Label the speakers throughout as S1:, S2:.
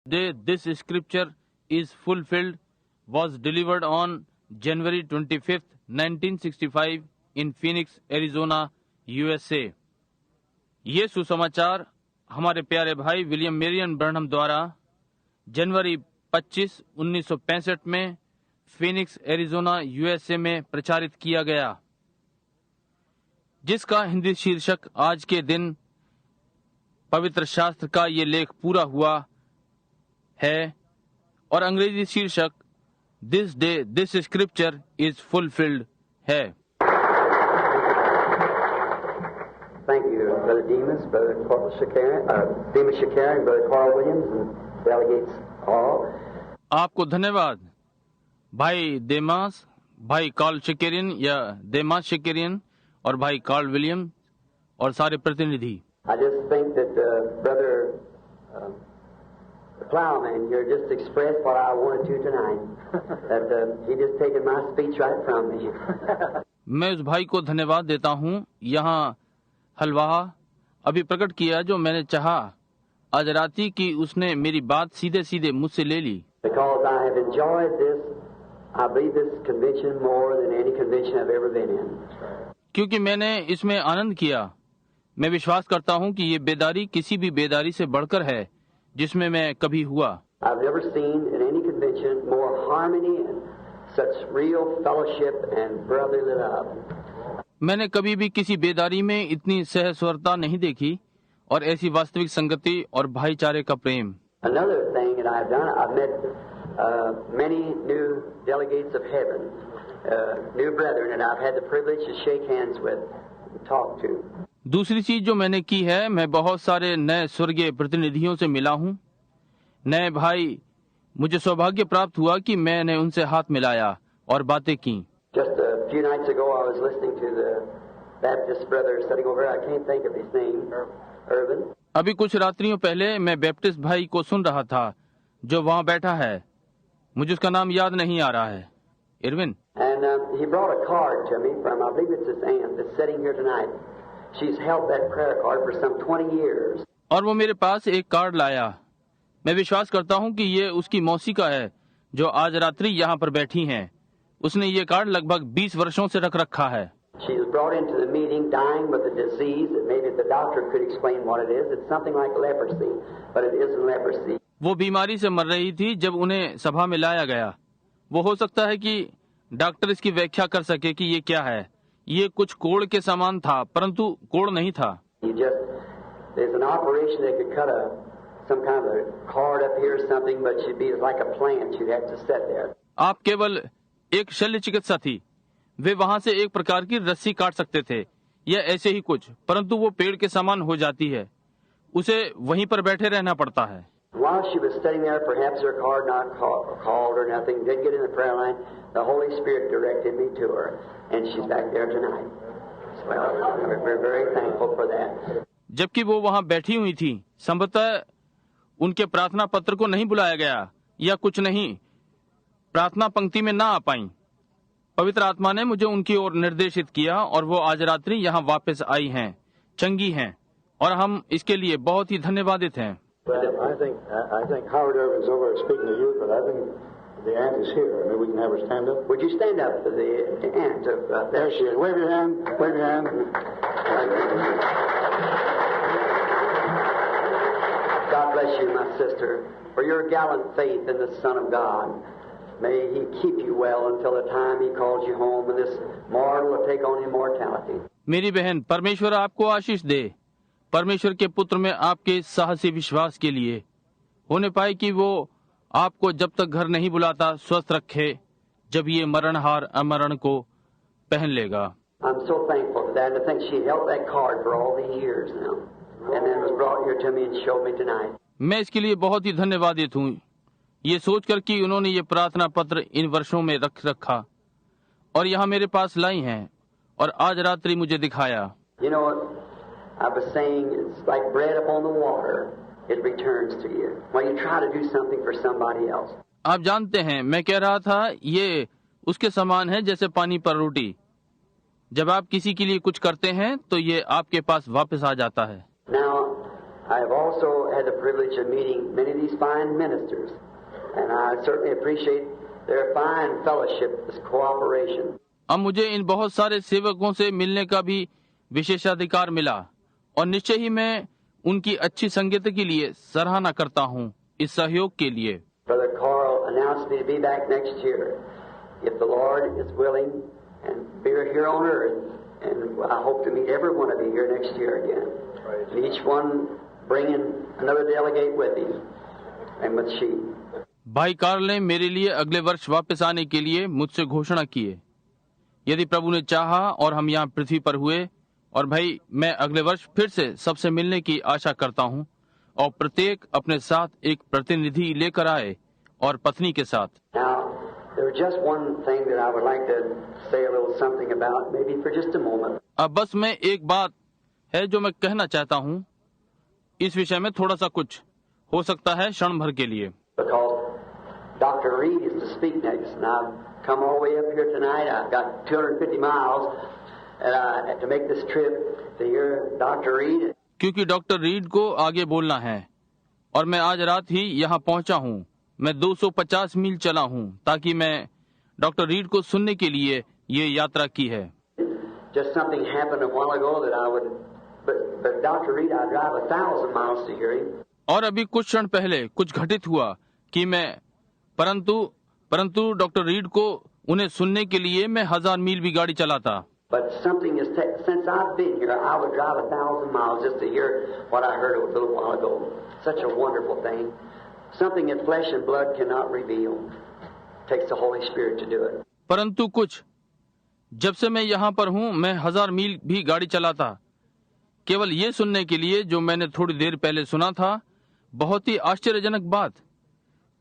S1: day this scripture is fulfilled was delivered on January 25th, 1965 in Phoenix, Arizona, USA. ये सुसमाचार हमारे प्यारे भाई विलियम मेरियन ब्रनहम द्वारा जनवरी 25, 1965 में फिनिक्स, एरिजोना, यूएसए में प्रचारित किया गया, जिसका हिंदी शीर्षक आज के दिन पवित्र शास्त्र का ये लेख पूरा हुआ है और अंग्रेजी शीर्षक this day this scripture is fulfilled है।
S2: Thank you, Brother Demas, Brother Demas Shakarian, Brother Carl Williams, and delegates all.
S1: आपको धन्यवाद भाई देमास, भाई कार्ल शकेरियन या देमास शकेरियन और भाई कार्ल विलियम और सारे प्रतिनिधि।
S2: I just think that Brother Plowman here just expressed what I wanted to tonight. That he just taken my speech right from me.
S1: मैं उस भाई को धन्यवाद देता हूँ, यहाँ हलवाहा अभी प्रकट किया जो मैंने चाहा आज राती की उसने मेरी बात सीधे सीधे मुझसे ले ली।
S2: Because I have enjoyed this, I believe this convention more than any convention I've ever been in.
S1: क्योंकि मैंने इसमें आनंद किया, मैं विश्वास करता हूँ कि ये बेदारी किसी भी बेदारी से बढ़कर है जिसमें मैं कभी हुआ।
S2: I've never seen in any convention more harmony and such real fellowship and brotherly love.
S1: मैंने कभी भी किसी बेदारी में इतनी सहस्वरता नहीं देखी और ऐसी वास्तविक संगति और भाईचारे का प्रेम।
S2: Another thing that I've done, I've met many new delegates of heaven, new brethren, and I've had the privilege to shake hands with, talk to.
S1: दूसरी चीज जो मैंने की है, मैं बहुत सारे नए स्वर्गीय प्रतिनिधियों से मिला हूँ, नए भाई। मुझे सौभाग्य प्राप्त हुआ कि मैंने उनसे हाथ मिलाया और बातें की।
S2: Just a few nights ago, I was listening to the Baptist brother sitting over here. I can't think of his name, Irvin.
S1: अभी कुछ रात्रियों पहले मैं बैप्टिस्ट भाई को सुन रहा था जो वहाँ बैठा है, मुझे उसका नाम याद नहीं आ रहा है, Irwin.
S2: And he brought a card to me from, I believe it's his aunt that's sitting here tonight. She's held that prayer card for some 20 years.
S1: और वो मेरे पास एक कार्ड लाया। मैं विश्वास करता हूँ कि ये उसकी मौसी का है जो आज रात्रि यहाँ पर बैठी हैं। उसने ये कार्ड लगभग 20 वर्षों से रख रखा है।
S2: She was brought into the meeting dying with a disease that maybe the doctor could explain what it is. It's something like leprosy, but it isn't leprosy.
S1: वो बीमारी से मर रही थी जब उन्हें सभा में लाया गया। वो हो सकता है कि डॉक्टर इसकी व्याख्या कर सके कि ये क्या है। ये कुछ कोड़ के समान था, परंतु कोड़ नहीं था।
S2: There's an operation that could cut some kind of a cord up here or something, but she'd be like a plant. She'd have to sit there.
S1: आप केवल एक शल्य चिकित्सा थी, वे वहाँ से एक प्रकार की रस्सी काट सकते थे या ऐसे ही कुछ, परंतु वो पेड़ के समान हो जाती है, उसे वहीं पर बैठे रहना पड़ता है।
S2: While she was sitting there, perhaps her card not called or nothing, did get in the prayer line. The Holy Spirit directed me to her, and she's back there tonight. Well, we're very thankful for that.
S1: जबकि वो वहाँ बैठी हुई थी, संभवतः उनके प्रार्थना पत्र को नहीं बुलाया गया या कुछ नहीं, प्रार्थना पंक्ति में ना आ पाई। पवित्र आत्मा ने मुझे उनकी ओर निर्देशित किया और वो आज रात्रि यहाँ वापस आई हैं, चंगी हैं, और हम इसके लिए बहुत ही धन्यवादित हैं।
S3: I think Howard Irvin's over speaking to you, but I think the aunt is here. Maybe we can have her stand up.
S2: Would you stand up for the aunt of
S3: There she is. Wave your hand. Wave your hand.
S2: God bless you, my sister, for your gallant faith in the Son of God. May He keep you well until the time He calls you home, and this mortal will take on immortality.
S1: मेरी बहन, परमेश्वर आपको आशीष दे। परमेश्वर के पुत्र में आपके साहसी विश्वास के लिए होने पाए कि वो आपको जब तक घर नहीं बुलाता स्वस्थ रखे, जब ये मरणहार अमरण को पहन लेगा।
S2: I'm so thankful for that, and I think she held that card for all these years now, and then was brought here to me and showed me tonight.
S1: मैं इसके लिए बहुत ही धन्यवादित हूँ, ये सोचकर कि उन्होंने ये प्रार्थना पत्र इन वर्षों में रख रखा और यहाँ मेरे पास लाई हैं और आज रात्रि मुझे दिखाया।
S2: You know what I was saying? It's like bread upon the water. It returns to you when you try to do something for somebody else.
S1: आप जानते हैं, मैं कह रहा था, ये उसके समान है जैसे पानी पर रोटी। जब आप किसी के लिए कुछ करते हैं तो ये आपके पास वापस आ जाता है।
S2: Now, I have also had the privilege of meeting many of these fine ministers, and I certainly appreciate their fine fellowship, this cooperation.
S1: अब मुझे इन बहुत सारे सेवकों से मिलने का भी विशेषाधिकार मिला और निश्चय ही मैं उनकी अच्छी संगति के लिए सराहना करता हूँ, इस सहयोग के लिए।
S2: Brother Carl announced me to be back next year, if the Lord is willing, and be here on earth, and I hope to meet every one of you here next year again. And each one bringing another delegate with him and with she.
S1: भाई Karl ने मेरे लिए अगले वर्ष वापस आने के लिए मुझसे घोषणा की है, यदि प्रभु ने चाहा और हम यहाँ पृथ्वी पर हुए, और भाई मैं अगले वर्ष फिर से सबसे मिलने की आशा करता हूँ और प्रत्येक अपने साथ एक प्रतिनिधि लेकर आए और पत्नी के साथ।
S2: Now, there's just one thing that I would like to say a little something about, maybe for just a moment.
S1: अब बस मैं एक बात है जो मैं कहना चाहता हूँ, इस विषय में थोड़ा सा कुछ हो सकता है क्षण भर के लिए।
S2: Because Dr. Reed is to speak next, and I've come all the way up here tonight. I've got 250 miles to make this trip to hear Dr. Reed.
S1: क्योंकि डॉक्टर रीड को आगे बोलना है और मैं आज रात ही यहाँ पहुँचा हूँ। मैं 250 मील चला हूँ ताकि मैं डॉक्टर रीड को सुनने के लिए ये यात्रा की है।
S2: Just something happened a while ago that I would, but Dr. Reed, I drive 1,000 miles to hear him.
S1: और अभी कुछ क्षण पहले कुछ घटित हुआ कि मैं परंतु डॉक्टर रीड को उन्हें सुनने के लिए मैं 1000 मील भी गाड़ी चलाता।
S2: But something is since I've been here, I would drive 1,000 miles just to hear what I heard a little while ago. Such a wonderful thing. Something that flesh and blood cannot reveal. Takes the Holy Spirit to do it.
S1: परंतु कुछ जब से मैं यहाँ पर हूँ, मैं 1000 मील भी गाड़ी चलाता केवल ये सुनने के लिए जो मैंने थोड़ी देर पहले सुना था। बहुत ही आश्चर्यजनक बात,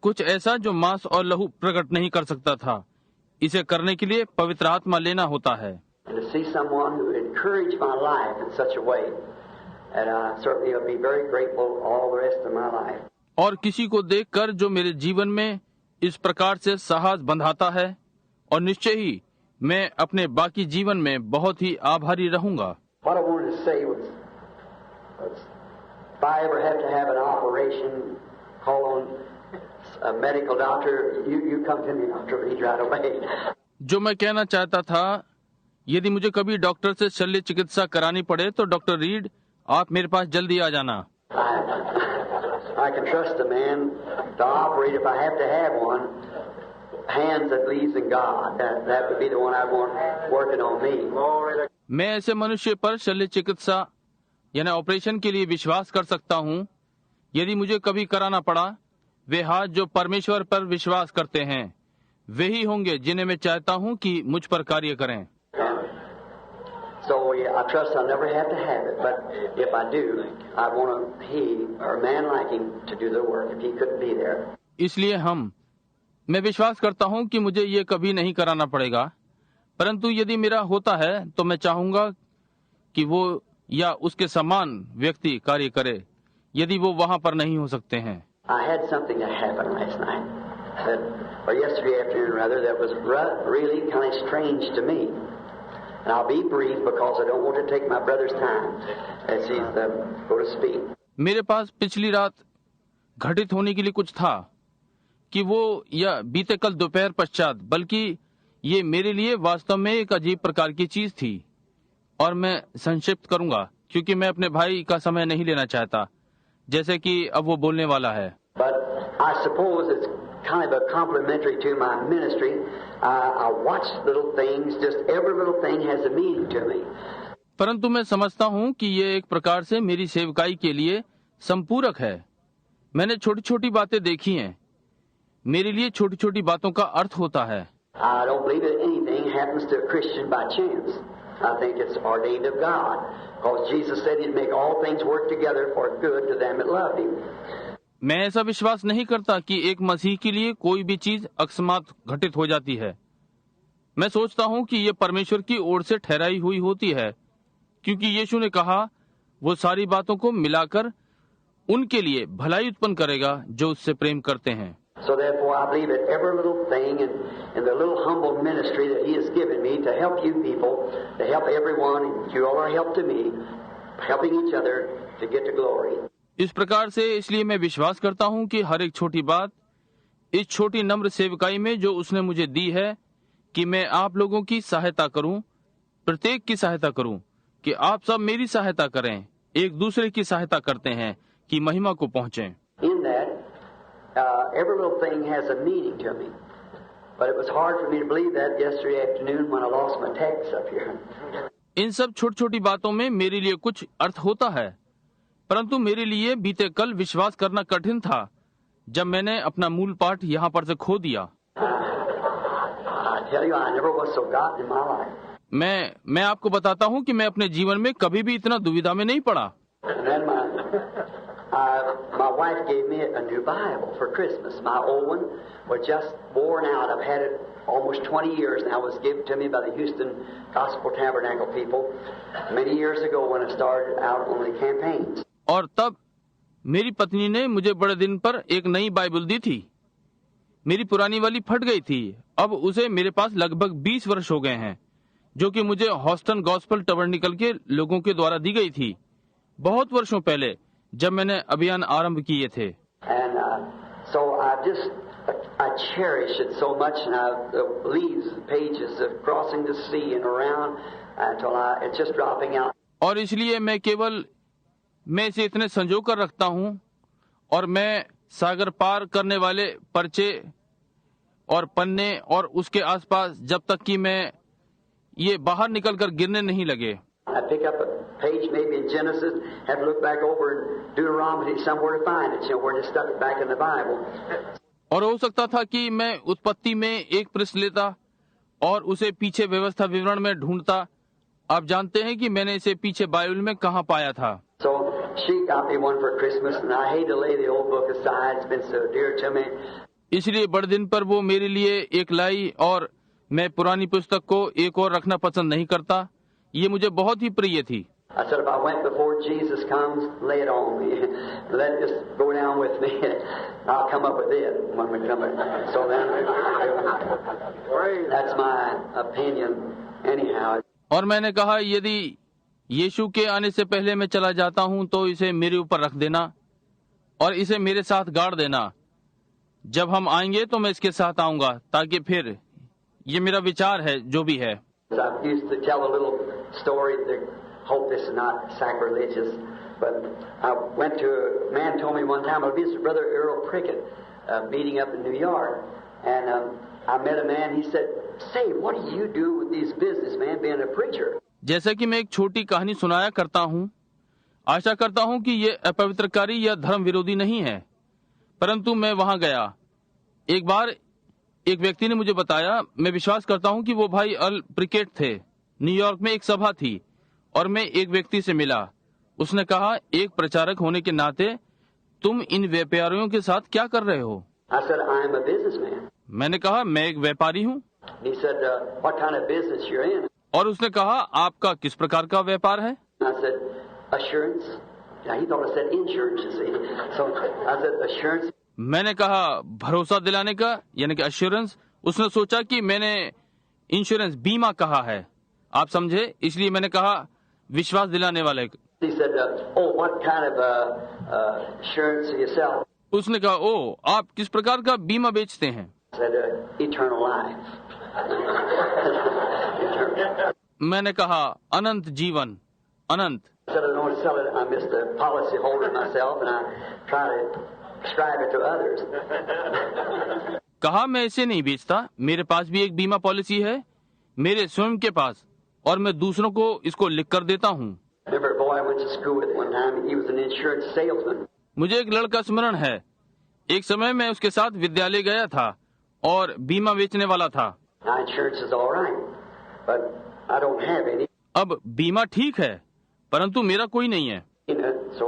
S1: कुछ ऐसा जो मांस और लहू प्रकट नहीं कर सकता था। इसे करने के लिए पवित्र आत्मा लेना होता है।
S2: And to see someone who encouraged my life in such a way, and I certainly will be very grateful all the rest of my life.
S1: और किसी को देखकर जो मेरे जीवन में इस प्रकार से साहस बंधाता है, और निश्चय ही मैं अपने बाकी जीवन में बहुत ही आभारी रहूंगा।
S2: What I wanted to say was if I ever have to have an operation, call on a medical doctor, you come to me, Dr. Reed, right away.
S1: जो मैं कहना चाहता था, यदि मुझे कभी डॉक्टर से शल्य चिकित्सा करानी पड़े तो डॉक्टर रीड, आप मेरे पास जल्दी आ जाना।
S2: I can trust a man to operate if I have to have one. Hands that believes in God. That would be the one I want working on me.
S1: मैं ऐसे मनुष्य पर शल्य चिकित्सा यानी ऑपरेशन के लिए विश्वास कर सकता हूँ। यदि मुझे कभी कराना पड़ा, वे हाथ जो परमेश्वर पर विश्वास करते हैं वे ही होंगे जिन्हें मैं चाहता हूँ कि मुझ पर कार्य करें।
S2: So yeah, I trust I'll never have to have it, but if I do, I want he or a man like him to do the work if he couldn't be there.
S1: इसलिए मैं विश्वास करता हूँ कि मुझे ये कभी नहीं कराना पड़ेगा, परंतु यदि मेरा होता है तो मैं चाहूंगा कि वो या उसके समान व्यक्ति कार्य करे यदि वो वहाँ पर नहीं हो सकते हैं।
S2: I had something that happened last night, or yesterday afternoon rather, that was really kind of strange to me. And I'll be brief because I don't want to take my brother's time as he's going to speak.
S1: मेरे पास पिछली रात घटित होने के लिए कुछ था कि वो या बीते कल दोपहर पश्चात, बल्कि ये मेरे लिए वास्तव में एक अजीब प्रकार की चीज थी और मैं संक्षिप्त करूंगा क्योंकि मैं अपने भाई का समय नहीं लेना चाहता, जैसे कि अब वो बोलने वाला है।
S2: But I suppose it's kind of a complimentary to my ministry. I watch little things, just every little thing has a meaning to me.
S1: परंतु मैं समझता हूँ कि ये एक प्रकार से मेरी सेवकाई के लिए संपूरक है। मैंने छोटी छोटी बातें देखी हैं, मेरे लिए छोटी छोटी बातों का अर्थ होता है।
S2: I don't believe that anything happens to a Christian by chance. I think it's ordained of God, because Jesus said He'd make all things work together for good to them that love Him.
S1: मैं ऐसा विश्वास नहीं करता कि एक मसीह के लिए कोई भी चीज अकस्मात घटित हो जाती है। मैं सोचता हूँ कि ये परमेश्वर की ओर से ठहराई हुई होती है, क्योंकि यीशु ने कहा वो सारी बातों को मिलाकर उनके लिए भलाई उत्पन्न करेगा जो उससे प्रेम करते हैं।
S2: So therefore, I believe that every little thing in the little humble ministry that He has given me to help you people, to help everyone, you all are help to me, helping each other to get to glory.
S1: इस प्रकार से इसलिए मैं विश्वास करता हूँ कि हर एक छोटी बात इस छोटी नम्र सेवकाई में जो उसने मुझे दी है कि मैं आप लोगों की सहायता करूं, प्रत्येक की सहायता करूं, कि आप सब मेरी सहायता करें, एक दूसरे की सहायता करते हैं कि महिमा को पहुंचें।
S2: In that, every little thing has a meaning to me. But it was hard for me to believe that yesterday afternoon when I lost my text up here.
S1: इन सब छोटी छोटी बातों में मेरे लिए कुछ अर्थ होता है, परंतु मेरे लिए बीते कल विश्वास करना कठिन था जब मैंने अपना मूल पाठ यहाँ पर से खो दिया।
S2: I tell you, I never was so gotten in my life.
S1: मैं आपको बताता हूँ कि मैं अपने जीवन में कभी भी इतना दुविधा में नहीं पड़ा।
S2: And then my wife gave me a new Bible for Christmas. My old one was just worn out. I've had it almost 20 years now. It was given to me by the Houston Gospel Tabernacle people many years ago when I started out on the campaigns.
S1: और तब मेरी पत्नी ने मुझे बड़े दिन पर एक नई बाइबल दी थी। मेरी पुरानी वाली फट गई थी। अब उसे मेरे पास लगभग 20 वर्ष हो गए हैं, जो कि मुझे हॉस्टन गॉस्पल टबरनिकल के लोगों के द्वारा दी गई थी बहुत वर्षों पहले जब मैंने अभियान आरंभ किए थे।
S2: And so I cherish it so much, and the leaves, the pages of crossing the sea and around until it's just dropping out.
S1: और इसलिए मैं इसे इतने संजो कर रखता हूँ, और मैं सागर पार करने वाले पर्चे और पन्ने और उसके आसपास जब तक कि मैं ये बाहर निकलकर गिरने नहीं लगे।
S2: I pick up a page maybe in Genesis, have to look back over in Deuteronomy somewhere to find it, where they stuck it back in the Bible.
S1: और हो सकता था कि मैं उत्पत्ति में एक पृष्ठ लेता और उसे पीछे व्यवस्था विवरण में ढूंढता। आप जानते हैं कि मैंने इसे पीछे बाइबल में कहाँ पाया था।
S2: So she got me one for Christmas, and I hate to lay the old book aside. It's been so dear to me.
S1: इसलिए बड़े दिन पर वो मेरे लिए एक लाई, और मैं पुरानी पुस्तक को एक और रखना पसंद नहीं करता। ये मुझे बहुत ही प्रिय थी।
S2: I said, if I went before Jesus comes, lay it on me. Let it just go down with me. I'll come up with it when we come in. So then, that's my opinion anyhow.
S1: और मैंने कहा, यदि यीशु के आने से पहले मैं चला जाता हूँ तो इसे मेरे ऊपर रख देना और इसे मेरे साथ गाड़ देना। जब हम आएंगे तो मैं इसके साथ आऊंगा, ताकि फिर ये मेरा विचार है जो भी है।
S2: I used to tell a little story. Hope this is not sacrilegious, but I went to a man told me one time I visited Brother Earl Prickett meeting up in New York, and I met a man. He said, "Say, what do you do with these businessmen being a preacher?"
S1: जैसा कि मैं एक छोटी कहानी सुनाया करता हूँ, आशा करता हूँ कि ये अपवित्रकारी या धर्म विरोधी नहीं है, परंतु मैं वहाँ गया। एक बार एक व्यक्ति ने मुझे बताया, मैं विश्वास करता हूँ कि वो भाई अल प्रिकेट थे। न्यूयॉर्क में एक सभा थी और मैं एक व्यक्ति से मिला। उसने कहा, एक प्रचारक होने के नाते तुम इन व्यापारियों के साथ क्या कर रहे हो?
S2: I said, I am a businessman.
S1: मैंने कहा, मैं एक व्यापारी हूँ।
S2: He said, what kind of business you're in?
S1: और उसने कहा, आपका किस प्रकार का व्यापार है?
S2: I said, assurance. Yeah, he thought I said insurance, you see. So I said, assurance.
S1: मैंने कहा, भरोसा दिलाने का, यानी कि अश्योरेंस। उसने सोचा कि मैंने इंश्योरेंस, बीमा कहा है, आप समझे, इसलिए मैंने कहा विश्वास दिलाने वाले।
S2: He said, oh, what kind of insurance do you sell?
S1: उसने कहा, ओ, आप किस प्रकार का बीमा बेचते हैं?
S2: I said, eternal life.
S1: मैंने कहा, अनंत जीवन, अनंत।
S2: I said, I don't sell it. I'm just a policy holder myself, and I try to prescribe it to others.
S1: कहा, मैं इसे नहीं बेचता, मेरे पास भी एक बीमा पॉलिसी है, मेरे स्वयं के पास, और मैं दूसरों को इसको लिख कर देता हूँ।
S2: Remember a boy I went to school with one time. He was an insurance salesman.
S1: मुझे एक लड़का स्मरण है, एक समय मैं उसके साथ विद्यालय गया था और बीमा बेचने वाला था।
S2: Now insurance is all right, but I don't have any.
S1: अब बीमा ठीक है, परंतु मेरा कोई नहीं है।
S2: So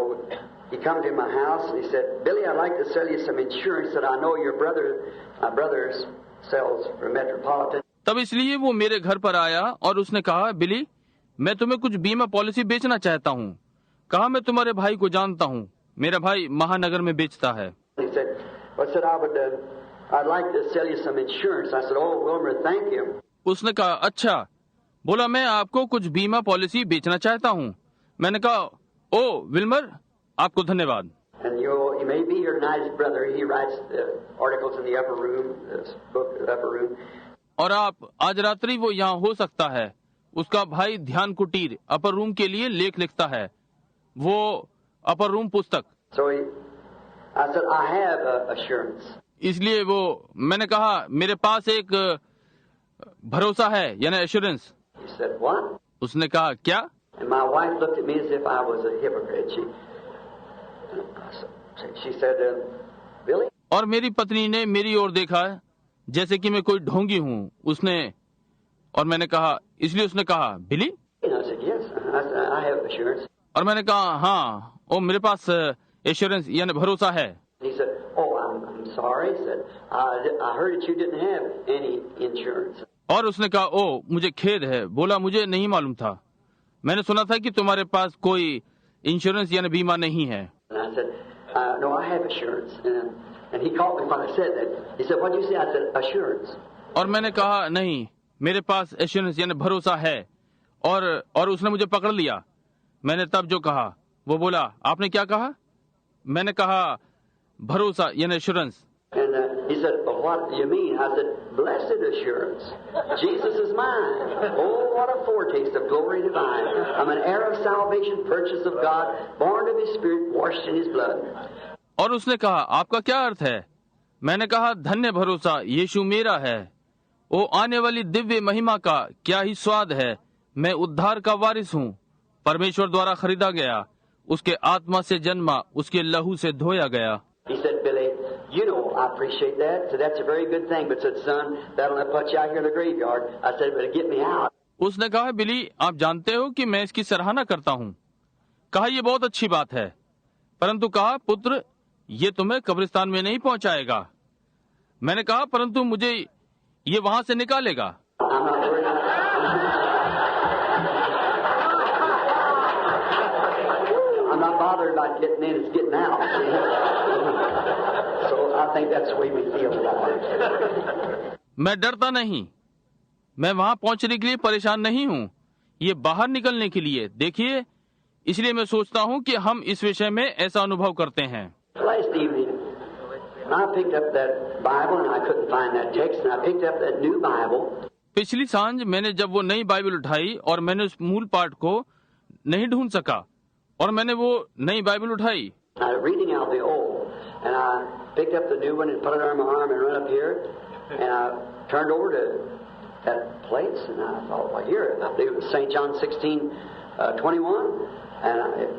S2: he come to my house and he said, Billy, I'd like to sell you some insurance that I know my brother sells for Metropolitan.
S1: तब इसलिए वो मेरे घर पर आया और उसने कहा, बिली, मैं तुम्हें कुछ बीमा पॉलिसी बेचना चाहता हूँ। कहा, मैं तुम्हारे भाई को जानता हूँ, मेरा भाई महानगर में बेचता है।
S2: He said, well, I said, I'd like to sell you some insurance. I said, oh, Wilmer, thank you.
S1: उसने कहा, अच्छा। बोला, मैं आपको कुछ बीमा पॉलिसी बेचना चाहता हूँ। मैंने कहा, ओ विल्मर, आपको धन्यवाद।
S2: And you may be here tonight, his brother. He writes the articles in the upper room, this book, the upper room.
S1: और आप आज रात्रि वो यहाँ हो सकता है। उसका भाई ध्यान कुटीर अपर रूम के लिए लेख लिखता है, वो अपर रूम पुस्तक।
S2: So I said, I have assurance.
S1: इसलिए मैंने कहा मेरे पास एक भरोसा है, यानी एश्योरेंस।
S2: He said, what?
S1: उसने कहा क्या?
S2: And my wife looked at me as if I was a hypocrite. She said, Billy?
S1: और मेरी पत्नी ने मेरी ओर देखा जैसे कि मैं कोई ढोंगी हूँ। और मैंने कहा, इसलिए उसने कहा, बिली?
S2: I said, yes. I said, I have assurance.
S1: और मैंने कहा, हाँ, मेरे पास एश्योरेंस यानी भरोसा है।
S2: He said, oh, I'm sorry. He said, I heard that you didn't have any insurance.
S1: और उसने कहा, मुझे खेद है। बोला, मुझे नहीं मालूम था। मैंने सुना था कि तुम्हारे पास कोई इंश्योरेंस यानी बीमा नहीं है।
S2: And I said, no, I have assurance. And he caught me when I said that. He said, what did you say? I said, assurance.
S1: और मैंने कहा, नहीं, मेरे पास एश्योरेंस यानी भरोसा है। और उसने मुझे पकड़ लिया। मैंने तब जो कहा, वो बोला, आपने क्या कहा? मैंने कहा, भरोसा यानी assurance.
S2: And he said, well, what do you mean? I said, blessed assurance. Jesus is mine. Oh, what a foretaste of glory divine. I'm an heir of salvation, purchased of God, born of His Spirit, washed in His blood.
S1: और उसने कहा, आपका क्या अर्थ है? मैंने कहा, धन्य भरोसा, यीशु मेरा है। ओ आने वाली दिव्य महिमा का क्या ही स्वाद है। मैं उद्धार का वारिस हूँ, परमेश्वर द्वारा खरीदा गया, उसके आत्मा से जन्मा, उसके लहू से धोया गया।
S2: He said, Billy, you know, I appreciate that. So that's a very good thing. But said, son, that'll not put you out here in the graveyard. I said, but get me out.
S1: उसने कहा, बिली, आप जानते हो कि मैं इसकी सराहना करता हूँ। कहा, ये बहुत अच्छी बात है, परंतु कहा, पुत्र, ये तुम्हें कब्रिस्तान में नहीं पहुंचाएगा। मैंने कहा, परंतु मुझे ये वहां से निकालेगा।
S2: I'm not worried. I'm not bothered about getting in. It's getting out. So I think that's the way we feel about it.
S1: मैं डरता नहीं, मैं वहां पहुंचने के लिए परेशान नहीं हूँ, ये बाहर निकलने के लिए। देखिए, इसलिए मैं सोचता हूँ कि हम इस विषय में ऐसा अनुभव करते हैं।
S2: Last evening, I picked up that Bible and I couldn't find that text, and I picked up that new Bible.
S1: पिछली सांझ मैंने जब वो नई बाइबल उठाई और मैंने उस मूल पाठ को नहीं ढूंढ सका, और मैंने वो नई बाइबल उठाई।
S2: I was reading out the old, and I picked up the new one and put it on my arm and run up here, and I turned over to that place, and I thought, well, here, I believe it was St. John 16:21, and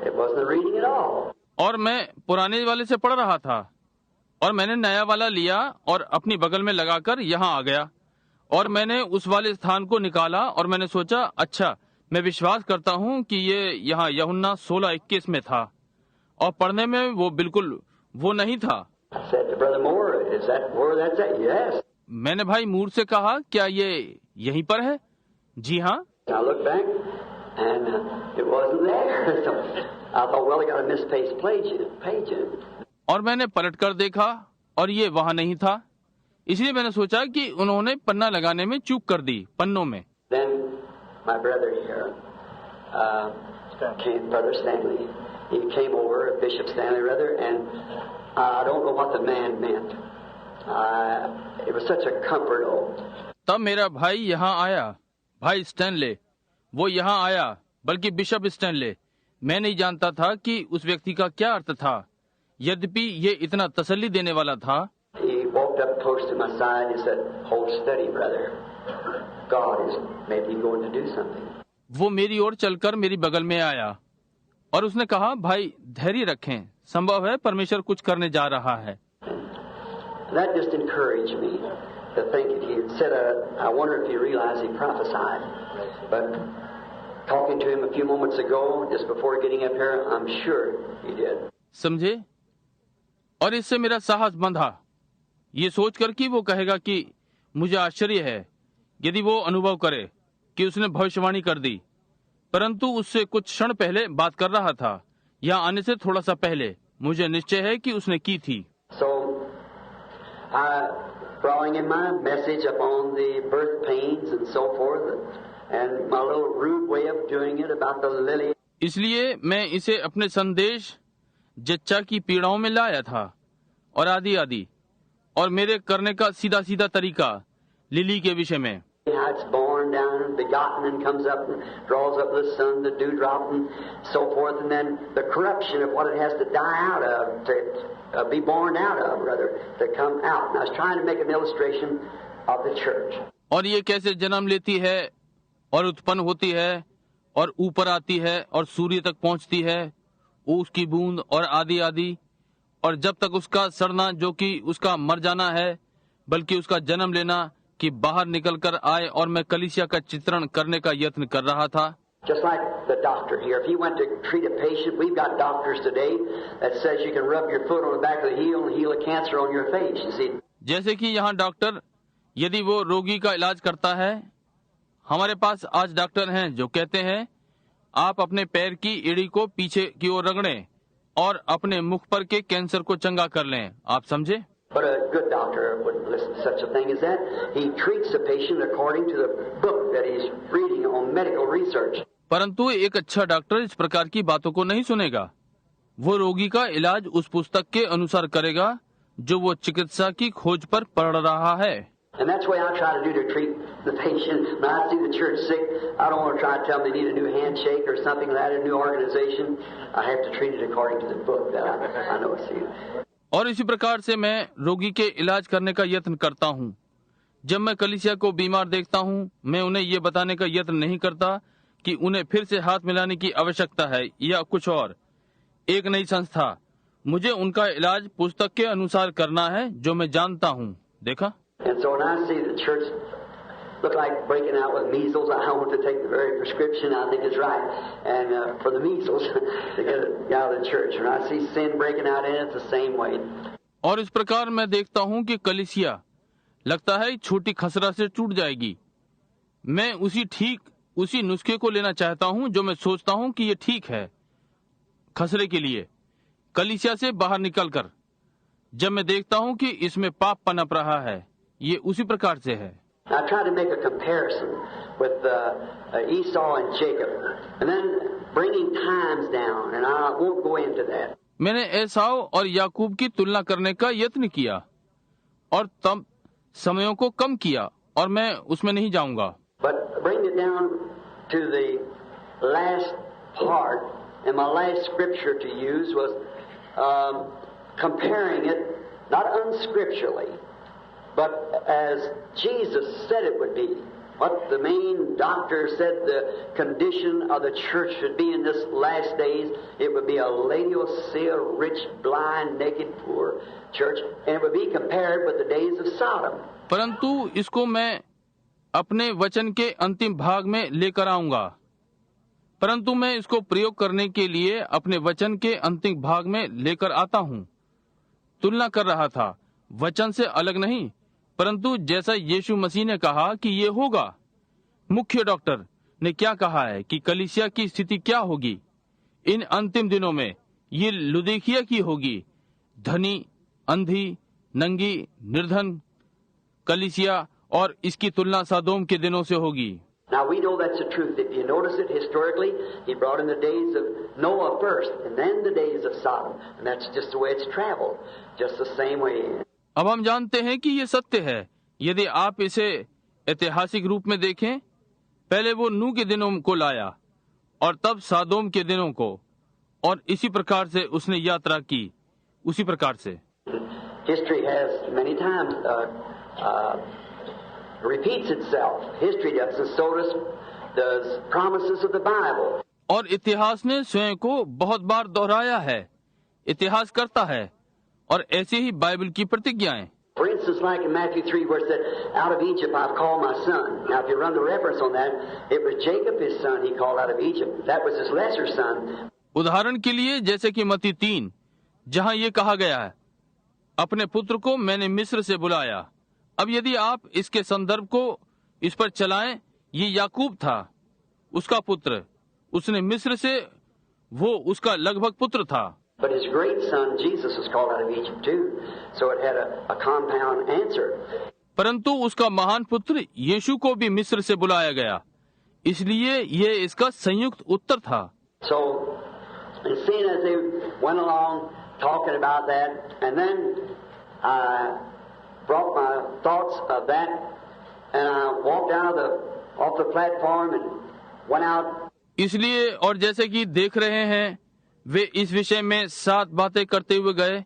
S2: it wasn't the reading at all.
S1: और मैं पुराने वाले से पढ़ रहा था, और मैंने नया वाला लिया और अपनी बगल में लगाकर यहाँ आ गया, और मैंने उस वाले स्थान को निकाला, और मैंने सोचा, अच्छा, मैं विश्वास करता हूँ कि ये यहाँ यूहन्ना 16:21 में था, और पढ़ने में वो बिल्कुल वो नहीं था।
S2: I said to Brother Moore, is that where that's at? Yes.
S1: मैंने भाई मूर से कहा, क्या ये यहीं पर है? जी हाँ।
S2: I looked back, and it wasn't there. So I thought, well, I got a misplaced page.
S1: और मैंने पलट कर देखा, और ये वहाँ नहीं था। इसलिए मैंने सोचा कि उन्होंने पन्ना लगाने में चूक कर दी, पन्नों में।
S2: Then my brother here, Brother Stanley, he came over, Bishop Stanley rather, and I don't know what the man meant. It was such a comfort.
S1: तब मेरा भाई यहाँ आया, भाई स्टैनले, वो यहाँ आया, बल्कि बिशप स्टैनले। मैं नहीं जानता था कि उस व्यक्ति का क्या अर्थ था, यद्यपि ये इतना तसल्ली देने वाला था।
S2: He walked up close to my side and said, "Hold steady, brother. God is maybe going to do something."
S1: वो मेरी ओर चलकर मेरी बगल में आया, और उसने कहा, भाई धैर्य रखें, संभव है परमेश्वर कुछ करने जा रहा है।
S2: That just encouraged me to think that he had said, I wonder if he realized he prophesied. But talking to him a few moments ago, just before getting up here, I'm sure he did.
S1: समझे? और इससे मेरा साहस बंधा, ये सोचकर कि वो कहेगा कि मुझे आश्चर्य है यदि वो अनुभव करे कि उसने भविष्यवाणी कर दी, परंतु उससे कुछ क्षण पहले बात कर रहा था, यहाँ आने से थोड़ा सा पहले मुझे निश्चय है कि उसने की थी।
S2: So, drawing in my message upon the birth pains and so forth, and my little rude way of doing it about the lily.
S1: इसलिए मैं इसे अपने संदेश जच्चा की पीड़ाओं में लाया था और आदि आदि, और मेरे करने का सीधा सीधा तरीका लिली के विषय में।
S2: How it's born down and begotten and comes up and draws up the sun, the dewdrop and so forth, and then the corruption of what it has to die out of, to be born out of, rather, to come out. And I was trying to make an illustration of the church.
S1: और ये कैसे जन्म लेती है और उत्पन्न होती है और ऊपर आती है और सूर्य तक पहुंचती है, उसकी बूंद और आदि आदि, और जब तक उसका सड़ना जो कि उसका मर जाना है, बल्कि उसका जन्म लेना कि बाहर निकल कर आए, और मैं कलीसिया का चित्रण करने का यत्न कर रहा था।
S2: Just like the doctor here, if you went to treat a patient, we've got doctors today that says you can rub your foot on the back of the heel and heal a cancer on your face. You see?
S1: जैसे कि यहाँ doctor यदि वो रोगी का इलाज करता है, हमारे पास आज डॉक्टर हैं जो कहते हैं आप अपने पैर की एड़ी को पीछे की ओर रगड़ें और अपने मुख पर के कैंसर को चंगा कर लें। आप समझे?
S2: But a good doctor wouldn't listen to such a thing as that. He treats the patient according to the book that he's reading on medical research.
S1: परंतु एक अच्छा डॉक्टर इस प्रकार की बातों को नहीं सुनेगा। वो रोगी का इलाज उस पुस्तक के अनुसार करेगा जो वो चिकित्सा की खोज पर पढ़ रहा है।
S2: And that's what I try to do to treat the patient. When I see the church sick, I don't want to try to tell them they need a new handshake or something like that, a new organization. I have to treat it according to the book that I know. See.
S1: और इसी प्रकार से मैं रोगी के इलाज करने का यत्न करता हूँ। जब मैं कलीसिया को बीमार देखता हूँ, मैं उन्हें ये बताने का यत्न नहीं करता कि उन्हें फिर से हाथ मिलाने की आवश्यकता है या कुछ और, एक नई संस्था। मुझे उनका इलाज पुस्तक के अनुसार करना है जो मैं जानता हूँ। देखा?
S2: And so when I see the church look like breaking out with measles, I want to take the very prescription I think is right, and for the measles to get it out of the church. When I see sin breaking out in it, it's the same way.
S1: और इस प्रकार मैं देखता हूँ कि कलीसिया लगता है छोटी खसरा से टूट जाएगी। मैं उसी नुस्खे को लेना चाहता हूँ जो मैं सोचता हूँ कि ये ठीक है खसरे के लिए, कलीसिया से बाहर निकलकर। जब मैं देखता हूँ कि इसमें पाप पनप रहा है, ये उसी प्रकार से है।
S2: I try to make a comparison with Esau and Jacob, and then bringing times down, and I won't go into that.
S1: मैंने एसाव और याकूब की तुलना करने का यत्न किया और तब समयों को कम किया, और मैं उसमें नहीं जाऊंगा।
S2: But bring it down to the last part, and my last scripture to use was comparing it, not unscripturally, but as Jesus said it would be. What the main doctor said the condition of the church should be in this last days, it would be a Laodicea, rich, blind, naked, poor church, and it would be compared with the days of Sodom.
S1: परंतु इसको मैं अपने वचन के अंतिम भाग में लेकर आऊंगा। परंतु मैं इसको प्रयोग करने के लिए अपने वचन के अंतिम भाग में लेकर आता हूँ। तुलना कर रहा था, वचन से अलग नहीं, परंतु जैसा यीशु मसीह ने कहा कि ये होगा। मुख्य डॉक्टर ने क्या कहा है कि कलीसिया की स्थिति क्या होगी इन अंतिम दिनों में। ये लुदीकिया की होगी, धनी, अंधी, नंगी, निर्धन कलीसिया, और इसकी तुलना सदोम के दिनों से होगी।
S2: Now we know that's the truth. If you notice it historically, he brought in the days of Noah first, and then the days of Sodom, and that's just the way it's traveled, just the same way.
S1: अब हम जानते हैं कि ये सत्य है। यदि आप इसे ऐतिहासिक रूप में देखें, पहले वो नूह के दिनों को लाया और तब सादोम के दिनों को, और इसी प्रकार से उसने यात्रा की, उसी प्रकार से।
S2: History has many times repeats itself. History does, and so does promises of the Bible.
S1: और इतिहास ने स्वयं को बहुत बार दोहराया है, इतिहास करता है, और ऐसे ही बाइबल की प्रतिज्ञाएं।
S2: For instance, like in Matthew 3, where it said, "Out of Egypt I've called my son." Now, if you run the reference on that, it was Jacob, his son, he called out of Egypt. That was his lesser son.
S1: उदाहरण के लिए जैसे कि मत्ती 3, जहां ये कहा गया है, अपने पुत्र को मैंने मिस्र से बुलाया। अब यदि आप इसके संदर्भ को इस पर चलाएं, ये याकूब था, उसका पुत्र, उसने मिस्र से, वो उसका लगभग पुत्र था।
S2: But his great son, Jesus, was called out of Egypt too. So it had a compound answer.
S1: परंतु उसका महान पुत्र यीशु को भी मिस्र से बुलाया गया, इसलिए ये इसका संयुक्त उत्तर था।
S2: So And seeing as they went along talking about that, and then I brought my thoughts of that, and I walked out off the platform and went out.
S1: इसलिए और जैसे कि देख रहे हैं वे इस विषय में 7 बातें करते हुए गए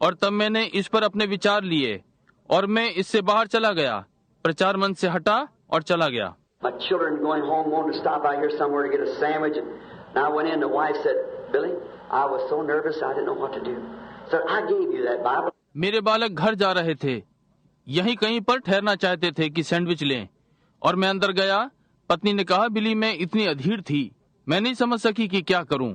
S1: और तब मैंने इस पर अपने विचार लिए और मैं इससे बाहर चला गया, प्रचार मंच से हटा और चला गया।
S2: My children going home wanted to stop out here somewhere to get a sandwich. And I went in, the wife said, Billy, I was so nervous I didn't know what to do. So I gave you that Bible.
S1: मेरे बालक घर जा रहे थे, यहीं कहीं पर ठहरना चाहते थे कि सैंडविच लें, और मैं अंदर गया। पत्नी ने कहा, बिली मैं इतनी अधीर थी, मैं नहीं समझ सकी कि क्या करूं।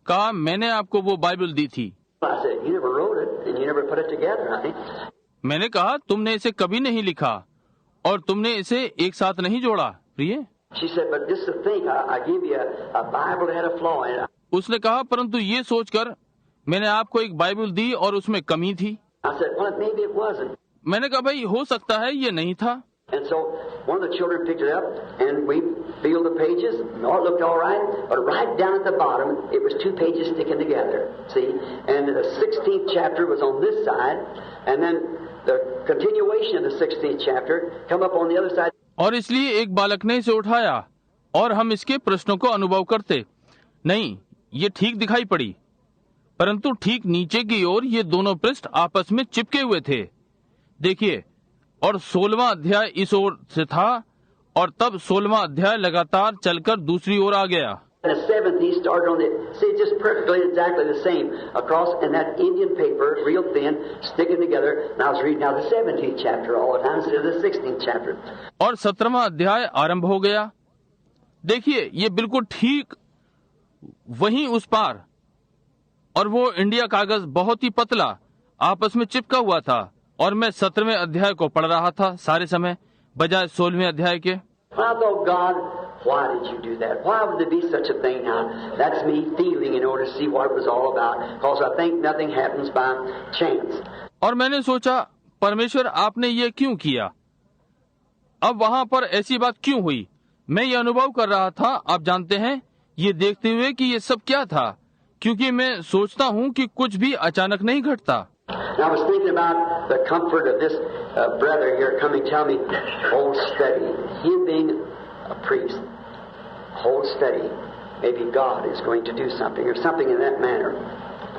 S1: कहा, मैंने आपको वो बाइबल दी थी।
S2: I said, you never wrote it and you never put it together, honey.
S1: मैंने कहा, तुमने इसे कभी नहीं लिखा और तुमने इसे एक साथ नहीं जोड़ा, प्रिय।
S2: She said, but just to think, I give you a Bible that had a flaw in it.
S1: उसने कहा, परंतु ये सोचकर मैंने आपको एक बाइबल दी और उसमें कमी थी।
S2: I said, well, maybe it wasn't.
S1: मैंने कहा, भाई हो सकता है ये नहीं था।
S2: And so one of the children picked it up and we peeled the pages. All looked all right, but right down at the bottom, it was 2 pages sticking together. See, and the 16th chapter was on this side, and then the continuation of the 16th chapter come up on the other side.
S1: और इसलिए एक बालक ने इसे उठाया और हम इसके प्रश्नों को अनुभव करते। नहीं, ये ठीक दिखाई पड़ी, परंतु ठीक नीचे की ओर ये दोनों पृष्ठ आपस में चिपके हुए थे। देखिए, और 16वां अध्याय इस ओर से था और तब 16वां अध्याय लगातार चलकर दूसरी ओर आ गया।
S2: And the 7th he started on the, see, just perfectly exactly the same across in that Indian paper, real thin, sticking together. And I was reading now the 17th chapter all the time instead of the 16th chapter.
S1: और 17वां अध्याय आरंभ हो गया। देखिए, ये बिल्कुल ठीक वहीं उस पार, और वो इंडिया कागज बहुत ही पतला आपस में चिपका हुआ था, और मैं 17वें अध्याय को पढ़ रहा था सारे समय, बजाय 16वें अध्याय के।
S2: I thought, God, why did you do that? Why would there be such a thing now? That's me feeling in order to see what it was all about, because I think nothing happens by chance.
S1: और मैंने सोचा, परमेश्वर आपने ये क्यों किया? अब वहां पर ऐसी बात क्यों हुई? मैं ये अनुभव कर रहा था, आप जानते हैं, ये देखते हुए कि ये सब क्या था, क्योंकि मैं सोचता हूँ कि कुछ भी अचानक नहीं घटता।
S2: And I was thinking about the comfort of this brother here coming tell me, hold steady. Him being a priest, hold steady. Maybe God is going to do something or something in that manner.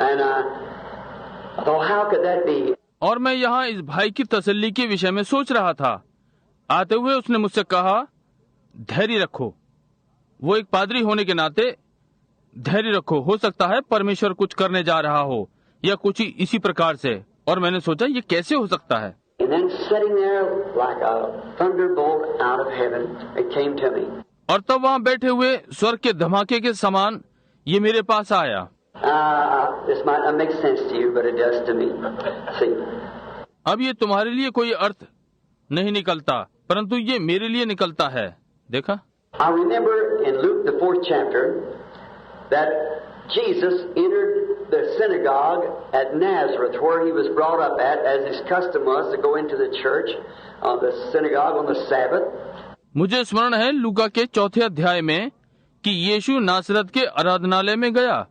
S2: And I thought, how could that be?
S1: और मैं यहाँ इस भाई की तसल्ली के विषय में सोच रहा था। आते हुए उसने मुझसे कहा, धैर्य रखो। वो एक पादरी होने के नाते धैर्य रखो, हो सकता है परमेश्वर कुछ करने जा रहा हो या कुछ इसी प्रकार से। और मैंने सोचा, ये कैसे हो सकता है?
S2: And then sitting there like a thunderbolt out of heaven, it came to me.
S1: और तब वहाँ बैठे हुए स्वर्ग के धमाके के समान ये मेरे पास आया।
S2: This might not make sense to you, but it does to me. See.
S1: अब ये तुम्हारे लिए कोई अर्थ नहीं निकलता, परंतु ये मेरे लिए निकलता है। देखा?
S2: I remember in Luke the 4th chapter that Jesus entered the synagogue at Nazareth, where he was brought up at, as his custom was to go into the church, the synagogue on the Sabbath.
S1: मुझे स्मरण है लूका के 4थे अध्याय में कि यीशु नासरत के आराधनालय में गया,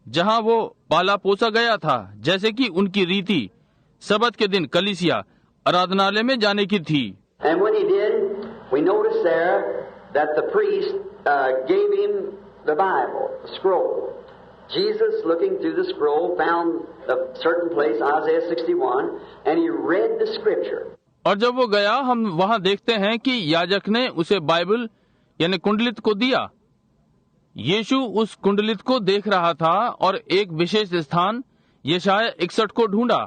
S1: जहां वो पाला पोसा गया था, जैसे कि उनकी रीति सबत के दिन कलीसिया आराधनालय में जाने की थी।
S2: And when he did, we noticed there that the priest gave him the Bible, the scroll. Jesus, looking through the scroll, found a certain place, Isaiah 61, and he read the scripture.
S1: और जब वो गया, हम वहां देखते हैं कि याजक ने उसे बाइबल यानी कुंडलित को दिया। यीशु उस कुंडलित को देख रहा था और एक विशेष स्थान यशाया 61 को ढूंढा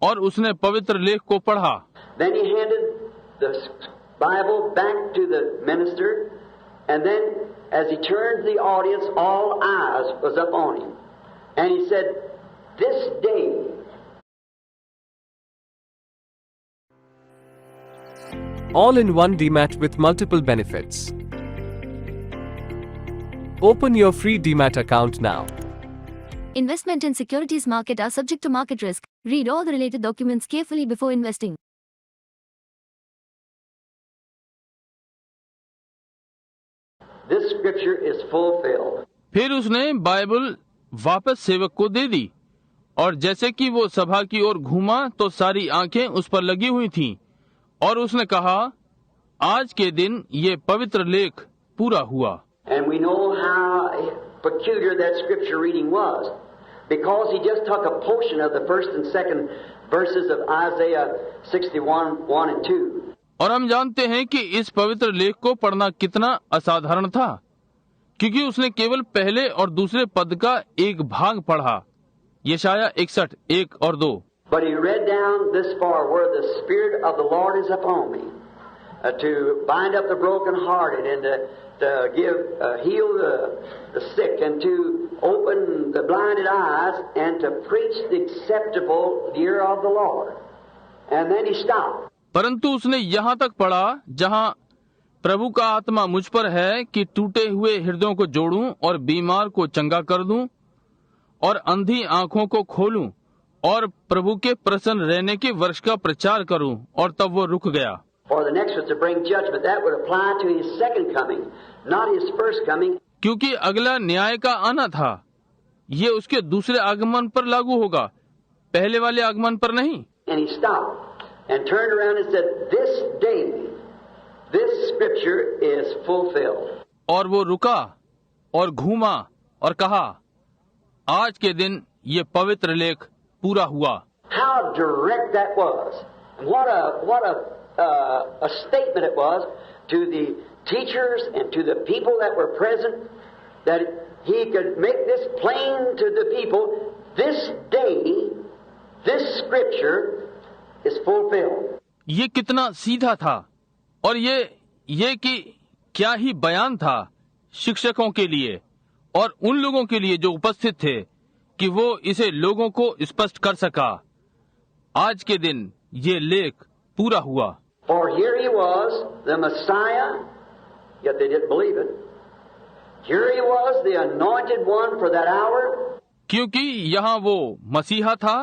S1: और उसने पवित्र लेख को पढ़ा।
S2: Then he handed the Bible back to the minister, and then as he turned to the audience, all eyes was up on him. And he said, this day.
S4: All-in-one DMAT with multiple benefits. Open your free DMAT account now.
S5: Investment in securities market are subject to market risk. Read all the related documents carefully before investing.
S2: This scripture is fulfilled.
S1: फिर उसने Bible वापस सेवक को दे दी, और जैसे कि वो सभा की ओर घूमा तो सारी आंखें उस पर लगी हुई थीं, और उसने कहा, आज के दिन ये पवित्र लेख पूरा हुआ।
S2: And we know how peculiar that scripture reading was, because he just took a portion of the first and second verses of Isaiah 61:1 and 2.
S1: और हम जानते हैं कि इस पवित्र लेख को पढ़ना कितना असाधारण था, क्योंकि उसने केवल पहले और दूसरे पद का एक भाग पढ़ा, यशाया 61:1 और 2।
S2: But he read down this far, where the Spirit of the Lord is upon me, to bind up the brokenhearted and to give heal the sick and to open the blinded eyes and to preach the acceptable year of the Lord. And then he stopped.
S1: परंतु उसने यहाँ तक पढ़ा जहाँ प्रभु का आत्मा मुझ पर है कि टूटे हुए हृदयों को जोड़ूं और बीमार को चंगा कर दूं और अंधी आंखों को खोलूं और प्रभु के प्रसन्न रहने के वर्ष का प्रचार करूं, और तब वो रुक गया।
S2: For the next was to bring judgment. That would apply to his second coming, not his first coming.
S1: क्योंकि अगला न्याय का आना था, ये उसके दूसरे आगमन पर लागू होगा, पहले वाले आगमन पर नहीं।
S2: And he stopped and turned around and said, "This day, this scripture is fulfilled."
S1: और वो रुका और घूमा और कहा, आज के दिन ये पवित्र लेख पूरा हुआ।
S2: How direct that was! What a statement it was to the teachers and to the people that were present, that he could make this plain to the people. This day, this scripture is fulfilled.
S1: ये कितना सीधा था, और ये कि क्या ही बयान था शिक्षकों के लिए और उन लोगों के लिए जो उपस्थित थे, कि वो इसे लोगों को स्पष्ट कर सका। आज के दिन ये लेख पूरा हुआ।
S2: For here he was, the Messiah, yet they didn't believe it. Here he was, the anointed one for that hour.
S1: क्योंकि यहाँ वो मसीहा था,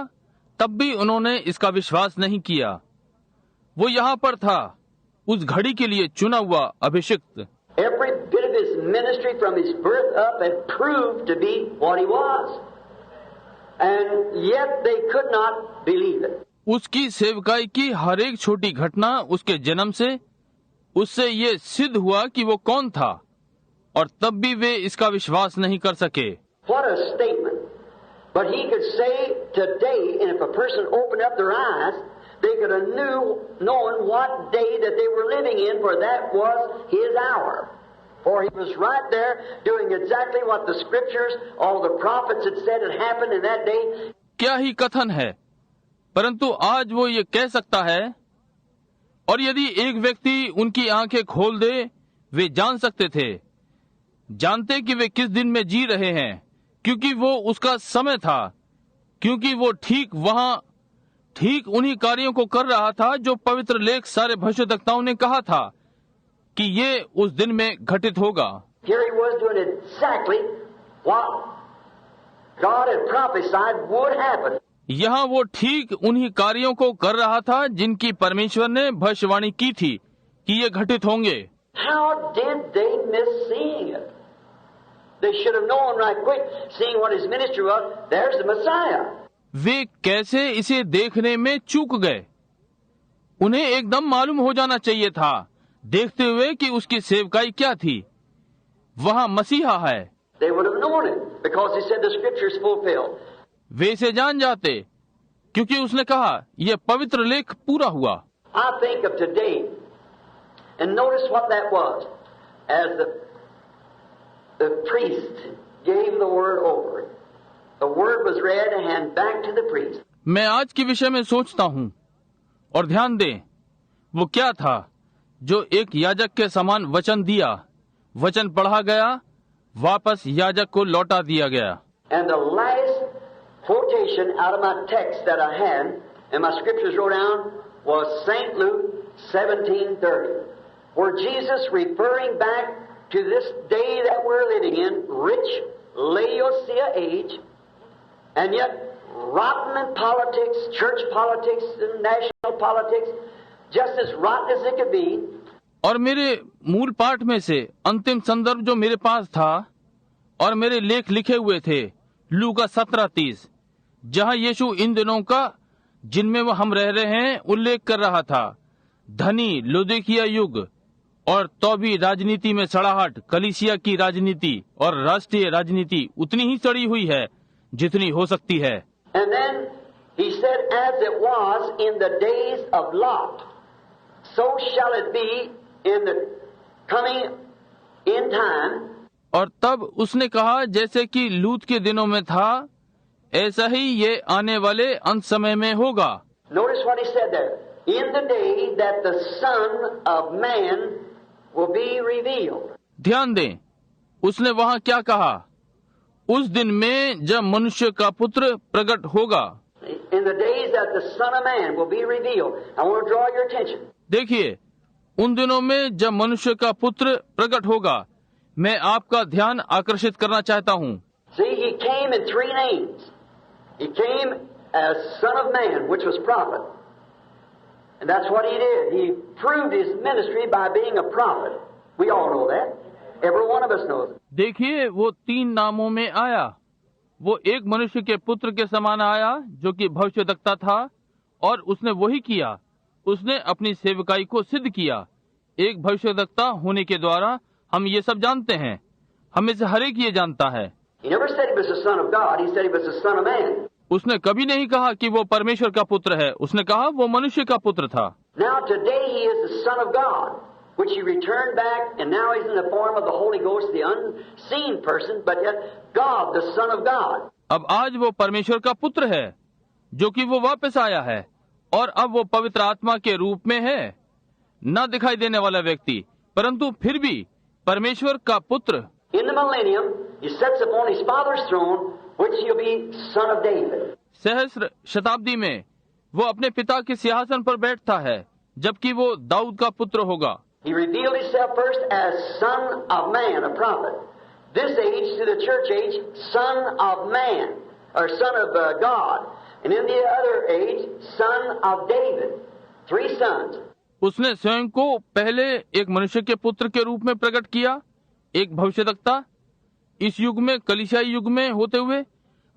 S1: तब भी उन्होंने इसका विश्वास नहीं किया। वो यहाँ पर था, उस घड़ी के लिए चुना हुआ अभिषिक्त।
S2: Every bit of his ministry from his birth up had proved to be what he was. And yet they could not believe it.
S1: उसकी सेवकाई की हर एक छोटी घटना उसके जन्म से उससे ये सिद्ध हुआ कि वो कौन था, और तब भी वे इसका विश्वास नहीं कर सके।
S2: What a statement! But he could say today, and if a person opened up their eyes, they could have known what day that they were living in, for that was his hour. For he was right there doing exactly what the scriptures, all the prophets had said had happened in that day.
S1: क्या ही कथन है, परंतु आज वो ये कह सकता है, और यदि एक व्यक्ति उनकी आंखें खोल दे, वे जान सकते थे, जानते कि वे किस दिन में जी रहे हैं, क्योंकि वो उसका समय था, क्योंकि वो ठीक उन्हीं कार्यों को कर रहा था जो पवित्र लेख सारे भविष्यद्वक्ताओं ने कहा था कि ये उस दिन में घटित होगा।
S2: Here he was doing exactly what God had prophesied would happen.
S1: यहाँ वो ठीक उन्हीं कार्यों को कर रहा था जिनकी परमेश्वर ने भविष्यवाणी की थी कि ये घटित होंगे।
S2: How did they miss seeing it? They should have known right quick, seeing what his ministry was. There's the Messiah.
S1: वे कैसे इसे देखने में चूक गए? उन्हें एकदम मालूम हो जाना चाहिए था, देखते हुए कि उसकी सेवकाई क्या थी। वहाँ मसीहा है।
S2: They would have known it because he said the scripture is fulfilled.
S1: वे इसे जान जाते, क्योंकि उसने कहा यह पवित्र लेख पूरा हुआ।
S2: I think of today, and notice what that was, as the priest gave the word over. The word was read and handed back to the priest.
S1: मैं आज के विषय में सोचता हूँ, और ध्यान दें, वो क्या था जो एक याजक के समान वचन दिया, वचन पढ़ा गया, वापस याजक को लौटा दिया गया।
S2: And the last quotation out of my text that I had, and my scriptures wrote down, was St. Luke 17:30, where Jesus, referring back to this day that we're living in, rich Laodicea age, and yet rotten in politics, church politics, and national politics, just as rotten as it could be.
S1: और मेरे मूल पाठ में से अंतिम संदर्भ जो मेरे पास था और मेरे लेख लिखे हुए थे, लूका 17:30, जहां यीशु इन दिनों का जिनमें वो हम रह रहे हैं उल्लेख कर रहा था। धनी लौदीकिया युग और तौबी राजनीति में सड़ाहट, कलीसिया की राजनीति और राष्ट्रीय राजनीति उतनी ही सड़ी हुई है जितनी हो सकती है।
S2: And then he said, as it was in the days of Lot, so shall it be in the coming in time.
S1: और तब उसने कहा, जैसे कि लूत के दिनों में था, ऐसा ही ये आने वाले अंत समय में होगा।
S2: Notice what he said there. In the day that the Son of Man will be revealed.
S1: ध्यान दें, उसने वहाँ क्या कहा? उस दिन में जब मनुष्य का पुत्र प्रकट होगा।
S2: In the days that the Son of Man will be revealed. I want to draw your attention.
S1: देखिए, उन दिनों में जब मनुष्य का पुत्र प्रकट होगा, मैं आपका ध्यान आकर्षित करना चाहता हूँ।
S2: See, he came in three names. He came as Son of Man, which was prophet. And that's what he did. He proved his ministry by being a prophet. We all know that. Every one of us knows it.
S1: देखिए, वो 3 नामों में आया। वो एक मनुष्य के पुत्र के समान आया, जो कि भविष्यद्वक्ता था, और उसने वही किया। उसने अपनी सेवकाई को सिद्ध किया। एक भविष्यद्वक्ता होने के द्वारा हम ये सब जानते हैं। हमें से हर एक ये जानता है।
S2: He never said he was the Son of God. He said he was the Son of Man.
S1: उसने कभी नहीं कहा कि वो परमेश्वर का पुत्र है। उसने कहा वो मनुष्य का पुत्र था।
S2: Now today he is the Son of God, which he returned back, and now he's in the form of the Holy Ghost, the unseen person, but yet God, the Son of God.
S1: अब आज वो परमेश्वर का पुत्र है, जो कि वो वापस आया है, और अब वो पवित्र आत्मा के रूप में है, न दिखाई देने वाला व्यक्ति, परंतु फिर भी परमेश्वर का पुत्र।
S2: In the millennium, he sits upon his Father's throne, which he'll be Son of David.
S1: सहस्र शताब्दी में वो अपने पिता के सिंहासन पर बैठता है, जबकि वो दाऊद का पुत्र होगा।
S2: He revealed himself first as Son of Man, a prophet. This age, to the church age, Son of Man, or Son of God. And in the other age, Son of David. 3 sons.
S1: उसने स्वयं को पहले एक मनुष्य के पुत्र के रूप में प्रकट किया, एक भविष्यद्वक्ता, इस युग में कलीसियाई युग में होते हुए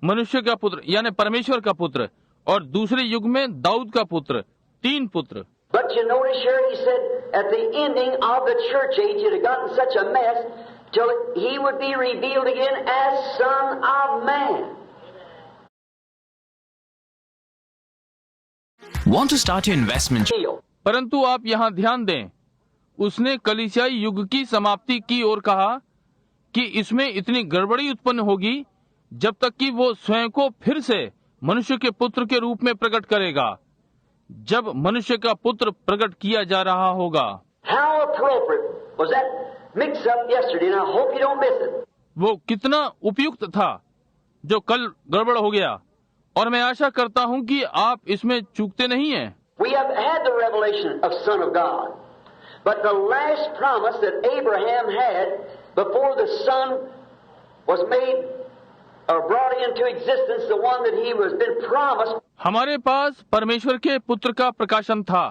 S1: मनुष्य का पुत्र यानी परमेश्वर का पुत्र, और दूसरे युग में दाऊद का पुत्र, 3 पुत्र।
S2: But you notice here, he said, at the ending of the church age, it had gotten such a mess till he would be revealed again as Son of Man.
S6: Want to start your investment?
S1: परंतु आप यहाँ ध्यान दें, उसने कलीसियाई युग की समाप्ति की ओर कहा कि इसमें इतनी गड़बड़ी उत्पन्न होगी जब तक कि वो स्वयं को फिर से मनुष्य के पुत्र के रूप में प्रकट करेगा, जब मनुष्य का पुत्र प्रकट किया जा रहा होगा।
S2: How appropriate was that mix up yesterday, and I hope you don't miss it.
S1: वो कितना उपयुक्त था जो कल गड़बड़ हो गया, और मैं आशा करता हूँ कि आप इसमें चूकते नहीं हैं।
S2: We have had the revelation of Son of God, but the last promise that Abraham had before the Son was made or brought into existence, the one that he was been promised.
S1: हमारे पास परमेश्वर के पुत्र का प्रकाशन था,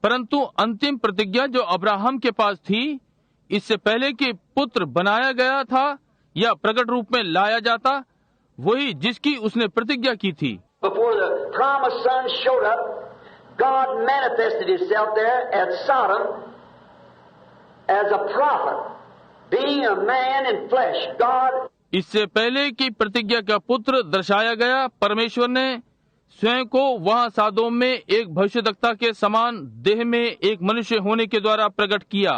S1: परंतु अंतिम प्रतिज्ञा जो अब्राहम के पास थी, इससे पहले कि पुत्र बनाया गया था या प्रकट रूप में लाया जाता, वही जिसकी उसने प्रतिज्ञा की थी।
S2: Before the promised Son showed up, God manifested Himself there at Sodom as a prophet, being a man in flesh. God.
S1: इससे पहले कि प्रतिज्ञा का पुत्र दर्शाया गया, परमेश्वर ने स्वयं को वहां सादोम में एक भविष्यद्वक्ता के समान देह में एक मनुष्य होने के द्वारा प्रकट किया।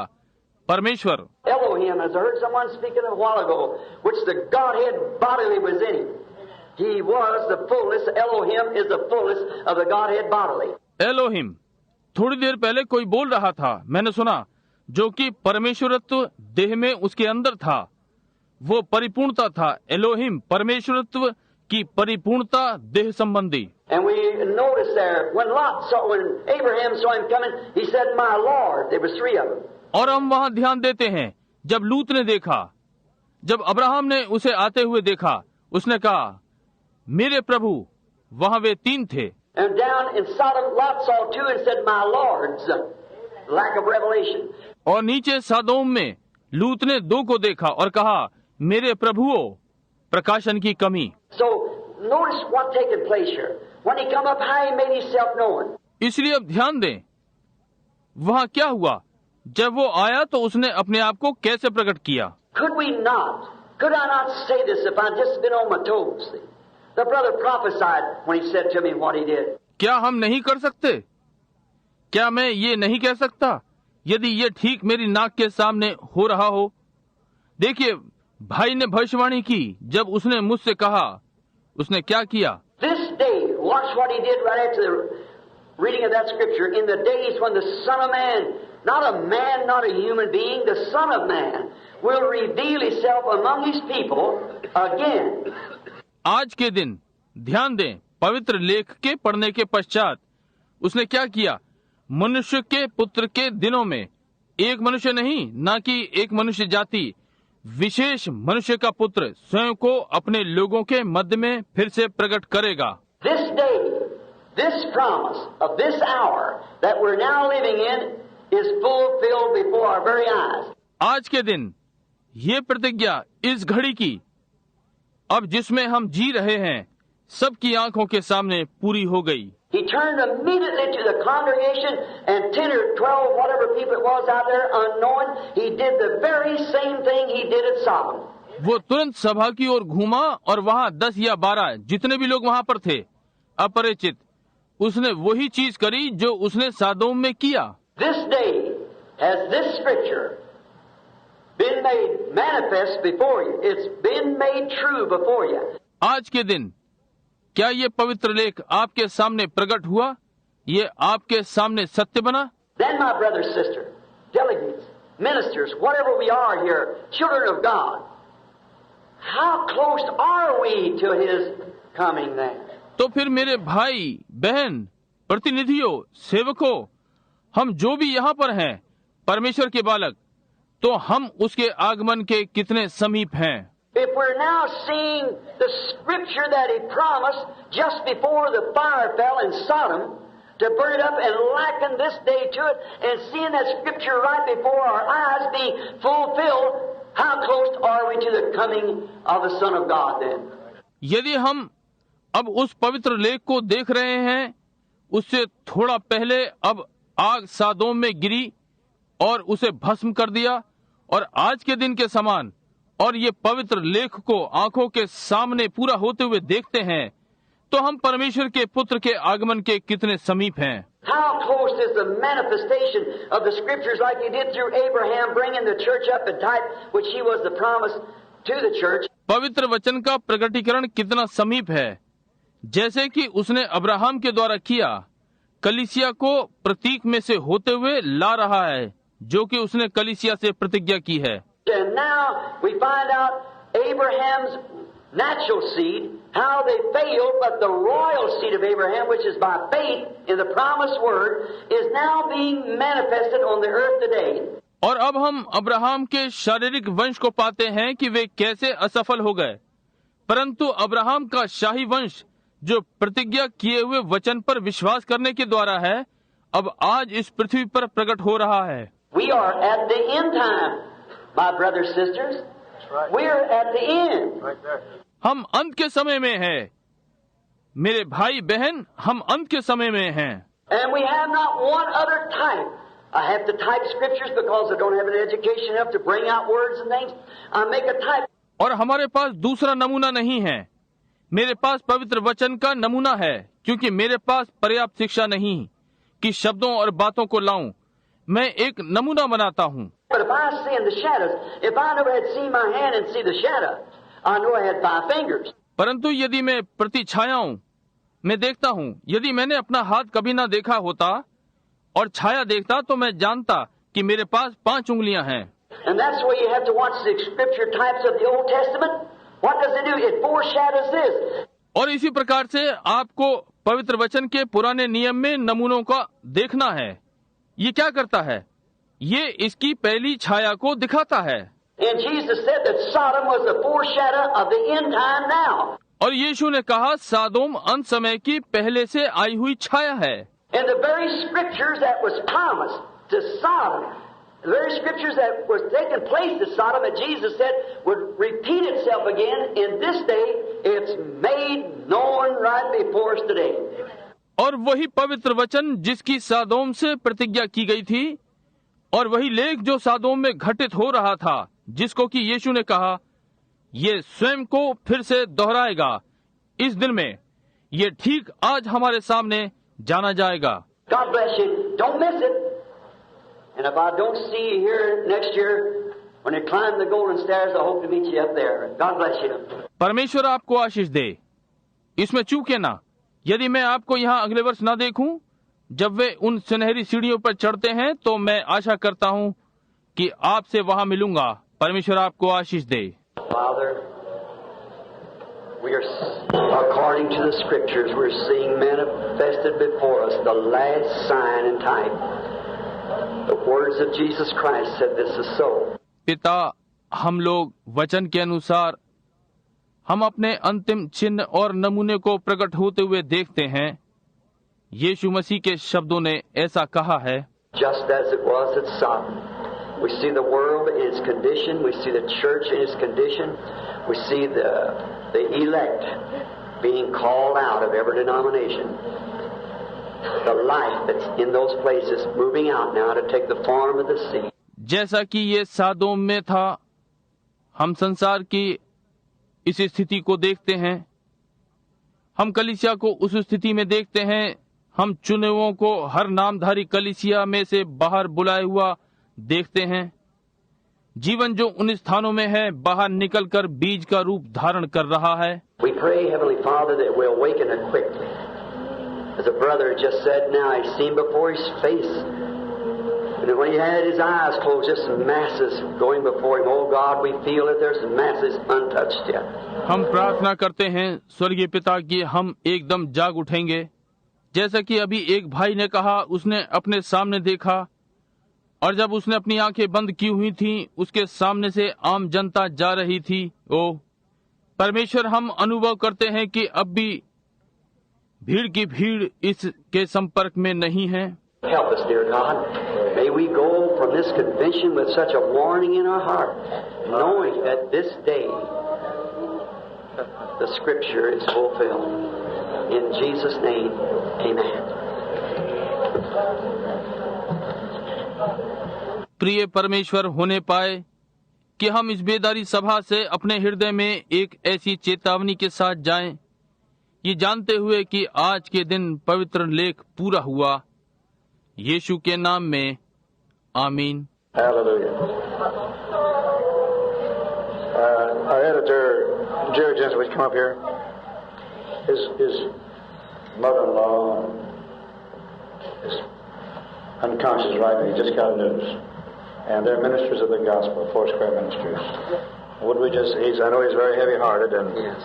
S1: परमेश्वर
S2: Elohim, as I heard someone speaking a while ago, which the Godhead bodily was in Him. He was the fullness. Elohim is the fullness of the Godhead bodily.
S1: Elohim, थोड़ी देर पहले कोई बोल रहा था, मैंने सुना, जो कि परमेश्वरत्व देह में उसके अंदर था, वो परिपूर्णता था। एलोहिम परमेश्वरत्व की परिपूर्णता देह संबंधी।
S2: And we notice there when Abraham saw him coming, he said, "My Lord." There was 3 of them.
S1: और हम वहाँ ध्यान देते हैं, जब लूत ने देखा, जब अब्राहम ने उसे आते हुए देखा, उसने कहा, मेरे प्रभु। वहाँ वे 3 थे।
S2: And down in Sodom, Lot saw 2 and said, "My Lords." Lack of revelation.
S1: और नीचे सादोम में लूत ने 2 को देखा और कहा, मेरे प्रभुओं। प्रकाशन की कमी।
S2: So notice what taken place here. When he come up high, he made himself known.
S1: इसलिए अब ध्यान दें, वहां क्या हुआ। जब वो आया तो उसने अपने आप को कैसे प्रकट किया।
S2: Could I not say this if I'd just been on my toes? The brother prophesied when he said to me what he did.
S1: क्या हम नहीं कर सकते? क्या मैं ये नहीं कह सकता यदि ये ठीक मेरी नाक के सामने हो रहा हो? देखिए, भाई ने भविष्यवाणी की जब उसने मुझसे कहा। उसने क्या किया?
S2: This day, watch what he did right after the reading of that scripture. In the days when the Son of Man, not a man, not a human being, the Son of Man will reveal himself among his people again.
S1: आज के दिन ध्यान दें, पवित्र लेख के पढ़ने के पश्चात उसने क्या किया? मनुष्य के पुत्र के दिनों में एक मनुष्य नहीं, ना कि एक मनुष्य जाति, विशेष मनुष्य का पुत्र स्वयं को अपने लोगों के मध्य में फिर से प्रकट करेगा।
S2: This day, this promise of this hour that we're now living in is fulfilled before our very eyes.
S1: आज के दिन ये प्रतिज्ञा इस घड़ी की, अब जिसमें हम जी रहे हैं, सबकी आंखों के सामने पूरी हो गई।
S2: He turned immediately to the congregation and 10 or 12, whatever people it was out there unknowing, he did the very same thing he did at Sodom.
S1: वो तुरंत सभा की ओर घूमा और वहाँ 10 या 12 जितने भी लोग वहाँ पर थे अपरिचित, उसने वही चीज करी जो उसने सादोम में किया।
S2: This day has this scripture been made manifest before you. It's been made true before you.
S1: आज के दिन क्या ये पवित्र लेख आपके सामने प्रकट हुआ? ये आपके सामने सत्य बना?
S2: Then my brother, sister, delegates, ministers, whatever we are here, children of God, how close are we to His coming then?
S1: तो फिर मेरे भाई बहन, प्रतिनिधियों, सेवकों, हम जो भी यहाँ पर हैं, परमेश्वर के बालक, तो हम उसके आगमन के कितने समीप हैं।
S2: If we're now seeing the scripture that He promised just before the fire fell in Sodom to burn it up and liken this day to it, and seeing that scripture right before our eyes being fulfilled, how close are we to the coming of the Son of God then?
S1: यदि हम अब उस पवित्र लेख को देख रहे हैं, उससे थोड़ा पहले अब आग सादोम में गिरी और उसे भस्म कर दिया, और आज के दिन के समान, और ये पवित्र लेख को आंखों के सामने पूरा होते हुए देखते हैं, तो हम परमेश्वर के पुत्र के आगमन के कितने समीप हैं।
S2: How close is the manifestation of the scriptures like He did through Abraham, bringing the church up in type, which He was the promise to the church.
S1: पवित्र वचन का प्रकटीकरण कितना समीप है, जैसे कि उसने अब्राहम के द्वारा किया, कलीसिया को प्रतीक में से होते हुए ला रहा है, जो कि उसने कलीसिया से प्रतिज्ञा की है।
S2: And now we find out Abraham's natural seed, how they failed, but the royal seed of Abraham, which is by faith in the promised word, is now being manifested on the earth today.
S1: और अब हम Abraham के शारीरिक वंश को पाते हैं कि वे कैसे असफल हो गए, परंतु अब्राहम का शाही वंश जो प्रतिज्ञा किए हुए वचन पर विश्वास करने के द्वारा है, अब आज इस पृथ्वी पर प्रकट हो रहा है।
S2: We are at the end time, my brothers, sisters. We're at the end.
S1: हम अंत के समय में हैं, मेरे भाई बहन, हम अंत के समय में हैं।
S2: And we have not one other type. I have to type scriptures because I don't have an education enough to bring out words and things. I make a type.
S1: और हमारे पास दूसरा नमूना नहीं है। मेरे पास पवित्र वचन का नमूना है, क्योंकि मेरे पास पर्याप्त शिक्षा नहीं कि शब्दों और बातों को लाऊं। मैं एक नमूना बनाता हूँ।
S2: But if I see in the shadows, if I never had seen my hand and see the shadow, I know I had 5 fingers.
S1: परंतु यदि मैं प्रतिछायाओं में देखता हूँ, यदि मैंने अपना हाथ कभी ना देखा होता और छाया देखता, तो मैं जानता कि मेरे पास 5 उंगलियां हैं।
S2: And that's the way you have to watch the scripture types of the Old Testament. What does it do? It foreshadows this.
S1: और इसी प्रकार से आपको पवित्र वचन के पुराने नियम में नमूनों का देखना है। ये क्या करता है? ये इसकी पहली छाया को दिखाता है।
S2: And Jesus said that Sodom was the foreshadow of the end time now.
S1: और यीशु ने कहा सादोम अंत समय की पहले से आई हुई छाया है।
S2: And the very scriptures that was promised to Sodom, The very scriptures that was taking place to Sodom, that Jesus said would repeat itself again in this day, it's made known right before us today.
S1: और वही पवित्र वचन जिसकी सादोम से प्रतिज्ञा की गई थी, और वही लेख जो सादोम में घटित हो रहा था, जिसको कि यीशु ने कहा, ये स्वयं को फिर से दोहराएगा इस दिन में, ये ठीक आज हमारे सामने जाना जाएगा।
S2: God bless you. Don't miss it. And if I don't see you here next year, when you climb the golden stairs, I hope to meet you up there. God bless you.
S1: परमेश्वर आपको आशीष दे, इसमें चूके ना। यदि मैं आपको यहाँ अगले वर्ष ना देखूं, जब वे उन सुनहरी सीढ़ियों पर चढ़ते हैं, तो मैं आशा करता हूँ कि आपसे वहाँ मिलूंगा। परमेश्वर आपको आशीष दे।
S2: Father, we are, according to the scriptures, we're seeing manifested before us the last sign and type. The words of Jesus Christ said this is so.
S1: पिता, हम लोग वचन के अनुसार हम अपने अंतिम चिन्ह और नमूने को प्रकट होते हुए देखते हैं। यीशु मसीह के शब्दों ने ऐसा कहा है।
S2: Just as it was at Sodom, we see the world in its condition, we see the church in its condition, we see the elect being called out of every denomination. The life that's in those places moving out now to take the form of the sea.
S1: जैसा कि ये सादोम में था, हम संसार की इस स्थिति को देखते हैं। हम कलीसिया को उस स्थिति में देखते हैं। हम चुनेवों को हर नामधारी कलीसिया में से बाहर बुलाए हुआ देखते हैं। जीवन जो उन स्थानों में है, बाहर निकलकर बीज का रूप धारण कर रहा है।
S2: We pray, Heavenly Father, that we'll awaken it quickly. As a brother just said now, he's seen before his face. And when he had his eyes closed, just masses going before him. Oh God, we feel that there's masses untouched yet.
S1: हम प्रार्थना करते हैं स्वर्गीय पिता कि हम एकदम जाग उठेंगे। जैसा कि अभी एक भाई ने कहा, उसने अपने सामने देखा, और जब उसने अपनी आंखें बंद की हुई थीं, उसके सामने से आम जनता जा रही थी। ओह परमेश्वर, हम अनुभव करते हैं कि अब भी भीड़ की भीड़ इसके संपर्क में नहीं है।
S2: Help us, dear God. May we go from this convention with such a warning in our heart, knowing that this day the Scripture is fulfilled. In Jesus' name, amen.
S1: प्रिय परमेश्वर होने पाए कि हम इस बेदारी सभा से अपने हृदय में एक ऐसी चेतावनी के साथ जाएं, ये जानते हुए कि आज के दिन पवित्र लेख पूरा हुआ। यीशु के नाम में आमीन।
S3: Hallelujah. Our editor, Jerry Jensen, would come up here. His mother-in-law is unconscious right now. He just got news. And they're ministers of the gospel, Foursquare Ministries. Would we just, I know he's very heavy-hearted and...
S2: Yes.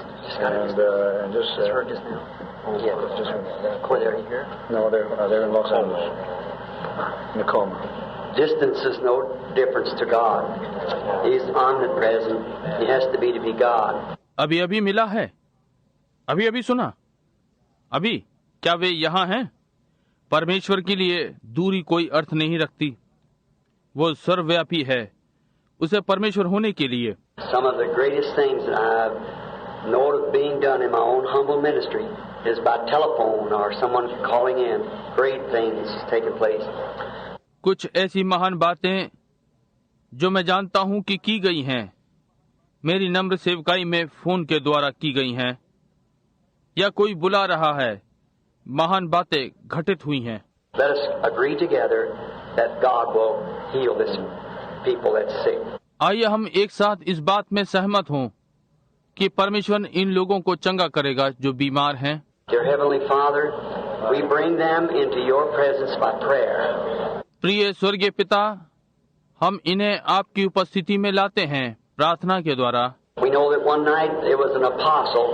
S3: Just
S2: heard just now. Yeah.
S3: Just
S2: Were they here?
S3: No, they're in Los Angeles. In a coma.
S2: Distance is no difference to God. He's omnipresent. He has to be God.
S1: अभी अभी मिला है, अभी अभी सुना, अभी क्या वे यहाँ हैं? परमेश्वर के लिए दूरी कोई अर्थ नहीं रखती। वो सर्वव्यापी है, उसे परमेश्वर होने के लिए।
S2: Some of the greatest things that I've known of being done in my own humble ministry is by telephone or someone calling in. Great things taking place.
S1: कुछ ऐसी महान बातें जो मैं जानता हूं कि की गई हैं, मेरी नम्र सेवकाई में फोन के द्वारा की गई हैं, या कोई बुला रहा है। महान बातें घटित हुई हैं।
S2: Let us agree together that God will heal this people that's sick.
S1: आइए हम एक साथ इस बात में सहमत हों कि परमेश्वर इन लोगों को चंगा करेगा जो बीमार हैं।
S2: Dear Heavenly Father, we bring them into your presence by prayer.
S1: प्रिय स्वर्गीय पिता, हम इन्हें आपकी उपस्थिति में लाते हैं प्रार्थना के द्वारा।
S2: We know that one night there was an apostle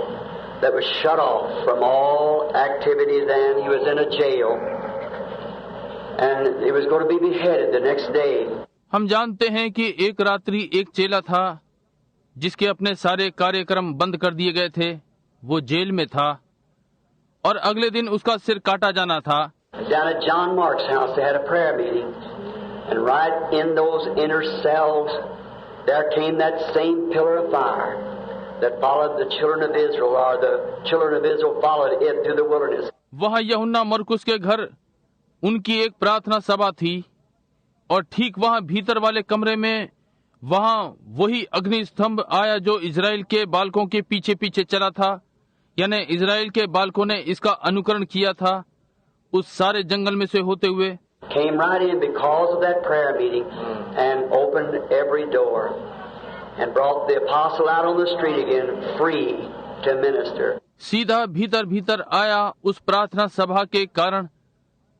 S2: that was shut off from all activity then. He was in a jail and he was going to be beheaded the next day.
S1: हम जानते हैं कि एक रात्रि एक चेला था जिसके अपने सारे कार्यक्रम बंद कर दिए गए थे। वो जेल में था और अगले दिन उसका सिर काटा जाना था।
S2: Down at John Mark's house they had a prayer meeting And right in those inner cells, there came that same pillar of fire that followed the children of Israel, or the children of Israel followed it through the wilderness.
S1: वहाँ यूहन्ना मरकुस के घर उनकी एक प्रार्थना सभा थी, और ठीक वहाँ भीतर वाले कमरे में वहाँ वही अग्नि स्तंभ आया जो इजराइल के बालकों के पीछे पीछे चला था, यानी इजराइल के बालकों ने इसका अनुकरण किया था उस सारे जंगल में से होते हुए।
S2: Came right in because of that prayer meeting and opened every door and brought the apostle out on the street again free to minister.
S1: सीधा भीतर भीतर आया उस प्रार्थना सभा के कारण,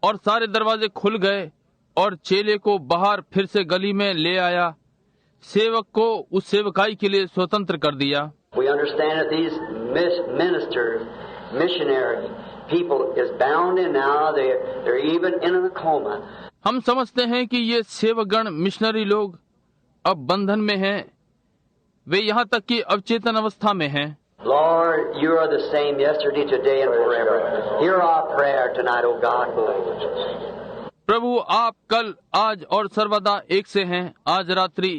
S1: और सारे दरवाजे खुल गए और चेले को बाहर फिर से गली में ले आया, सेवक को उस सेवकाई के लिए स्वतंत्र कर दिया।
S2: We understand that these ministers, missionary people is bound in now. They're even in a coma.
S1: हम समझते हैं कि ये सेवकगण मिशनरी लोग अब बंधन में हैं, वे यहाँ तक कि अवचेतन अवस्था में हैं।
S2: Lord, you are the same yesterday, today, and forever. Hear our prayer tonight, O God.
S1: प्रभु आप कल, आज और सर्वदा एक से हैं। आज रात्रि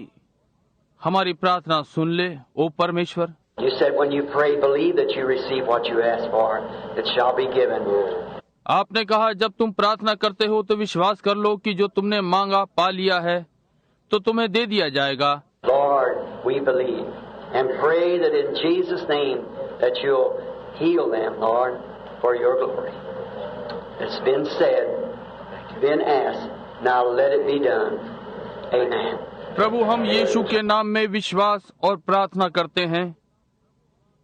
S1: हमारी प्रार्थना सुन ले, ओ परमेश्वर।
S2: You said when you pray, believe that you receive what you ask for. It shall be given.
S1: आपने कहा जब तुम प्रार्थना करते हो तो विश्वास कर लो कि जो तुमने मांगा पा लिया है तो तुम्हें दे दिया जाएगा।
S2: Lord, we believe and pray that in Jesus' name that you'll heal them, Lord, for your glory. It's been said, been asked. Now let it be done. Amen.
S1: प्रभु हम यीशु के नाम में विश्वास और प्रार्थना करते हैं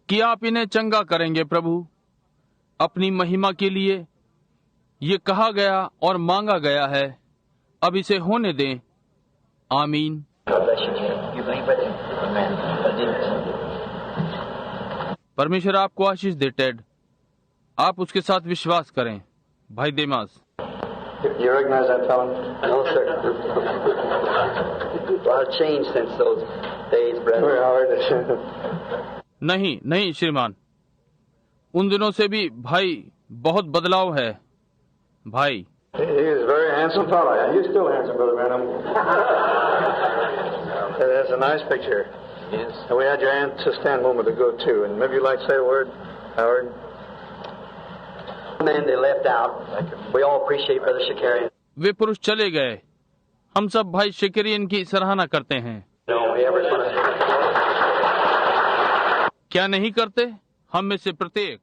S1: कि आप इन्हें चंगा करेंगे। प्रभु अपनी महिमा के लिए ये कहा गया और मांगा गया है, अब इसे होने दें। आमीन। परमेश्वर आपको आशीष दे। टेड, आप उसके साथ विश्वास करें। भाई देमास।
S3: You recognize that fellow?
S2: No, sir. A lot of change since those days, brother.
S3: Howard.
S1: नहीं नहीं श्रीमान, उन दिनों से भी भाई बहुत बदलाव है। भाई
S3: He is a very handsome fellow. You're still handsome, Brother Branham. That's a nice picture.
S2: Yes.
S3: And we had your aunt to stand a moment ago, too. And maybe you'd like to say a word, Howard?
S2: Man, they left out. We all appreciate Brother Shakarian.
S1: वे पुरुष चले गए। हम सब भाई शेकरियन की सराहना करते हैं।
S2: No, we ever.
S1: क्या नहीं करते? हम में से प्रत्येक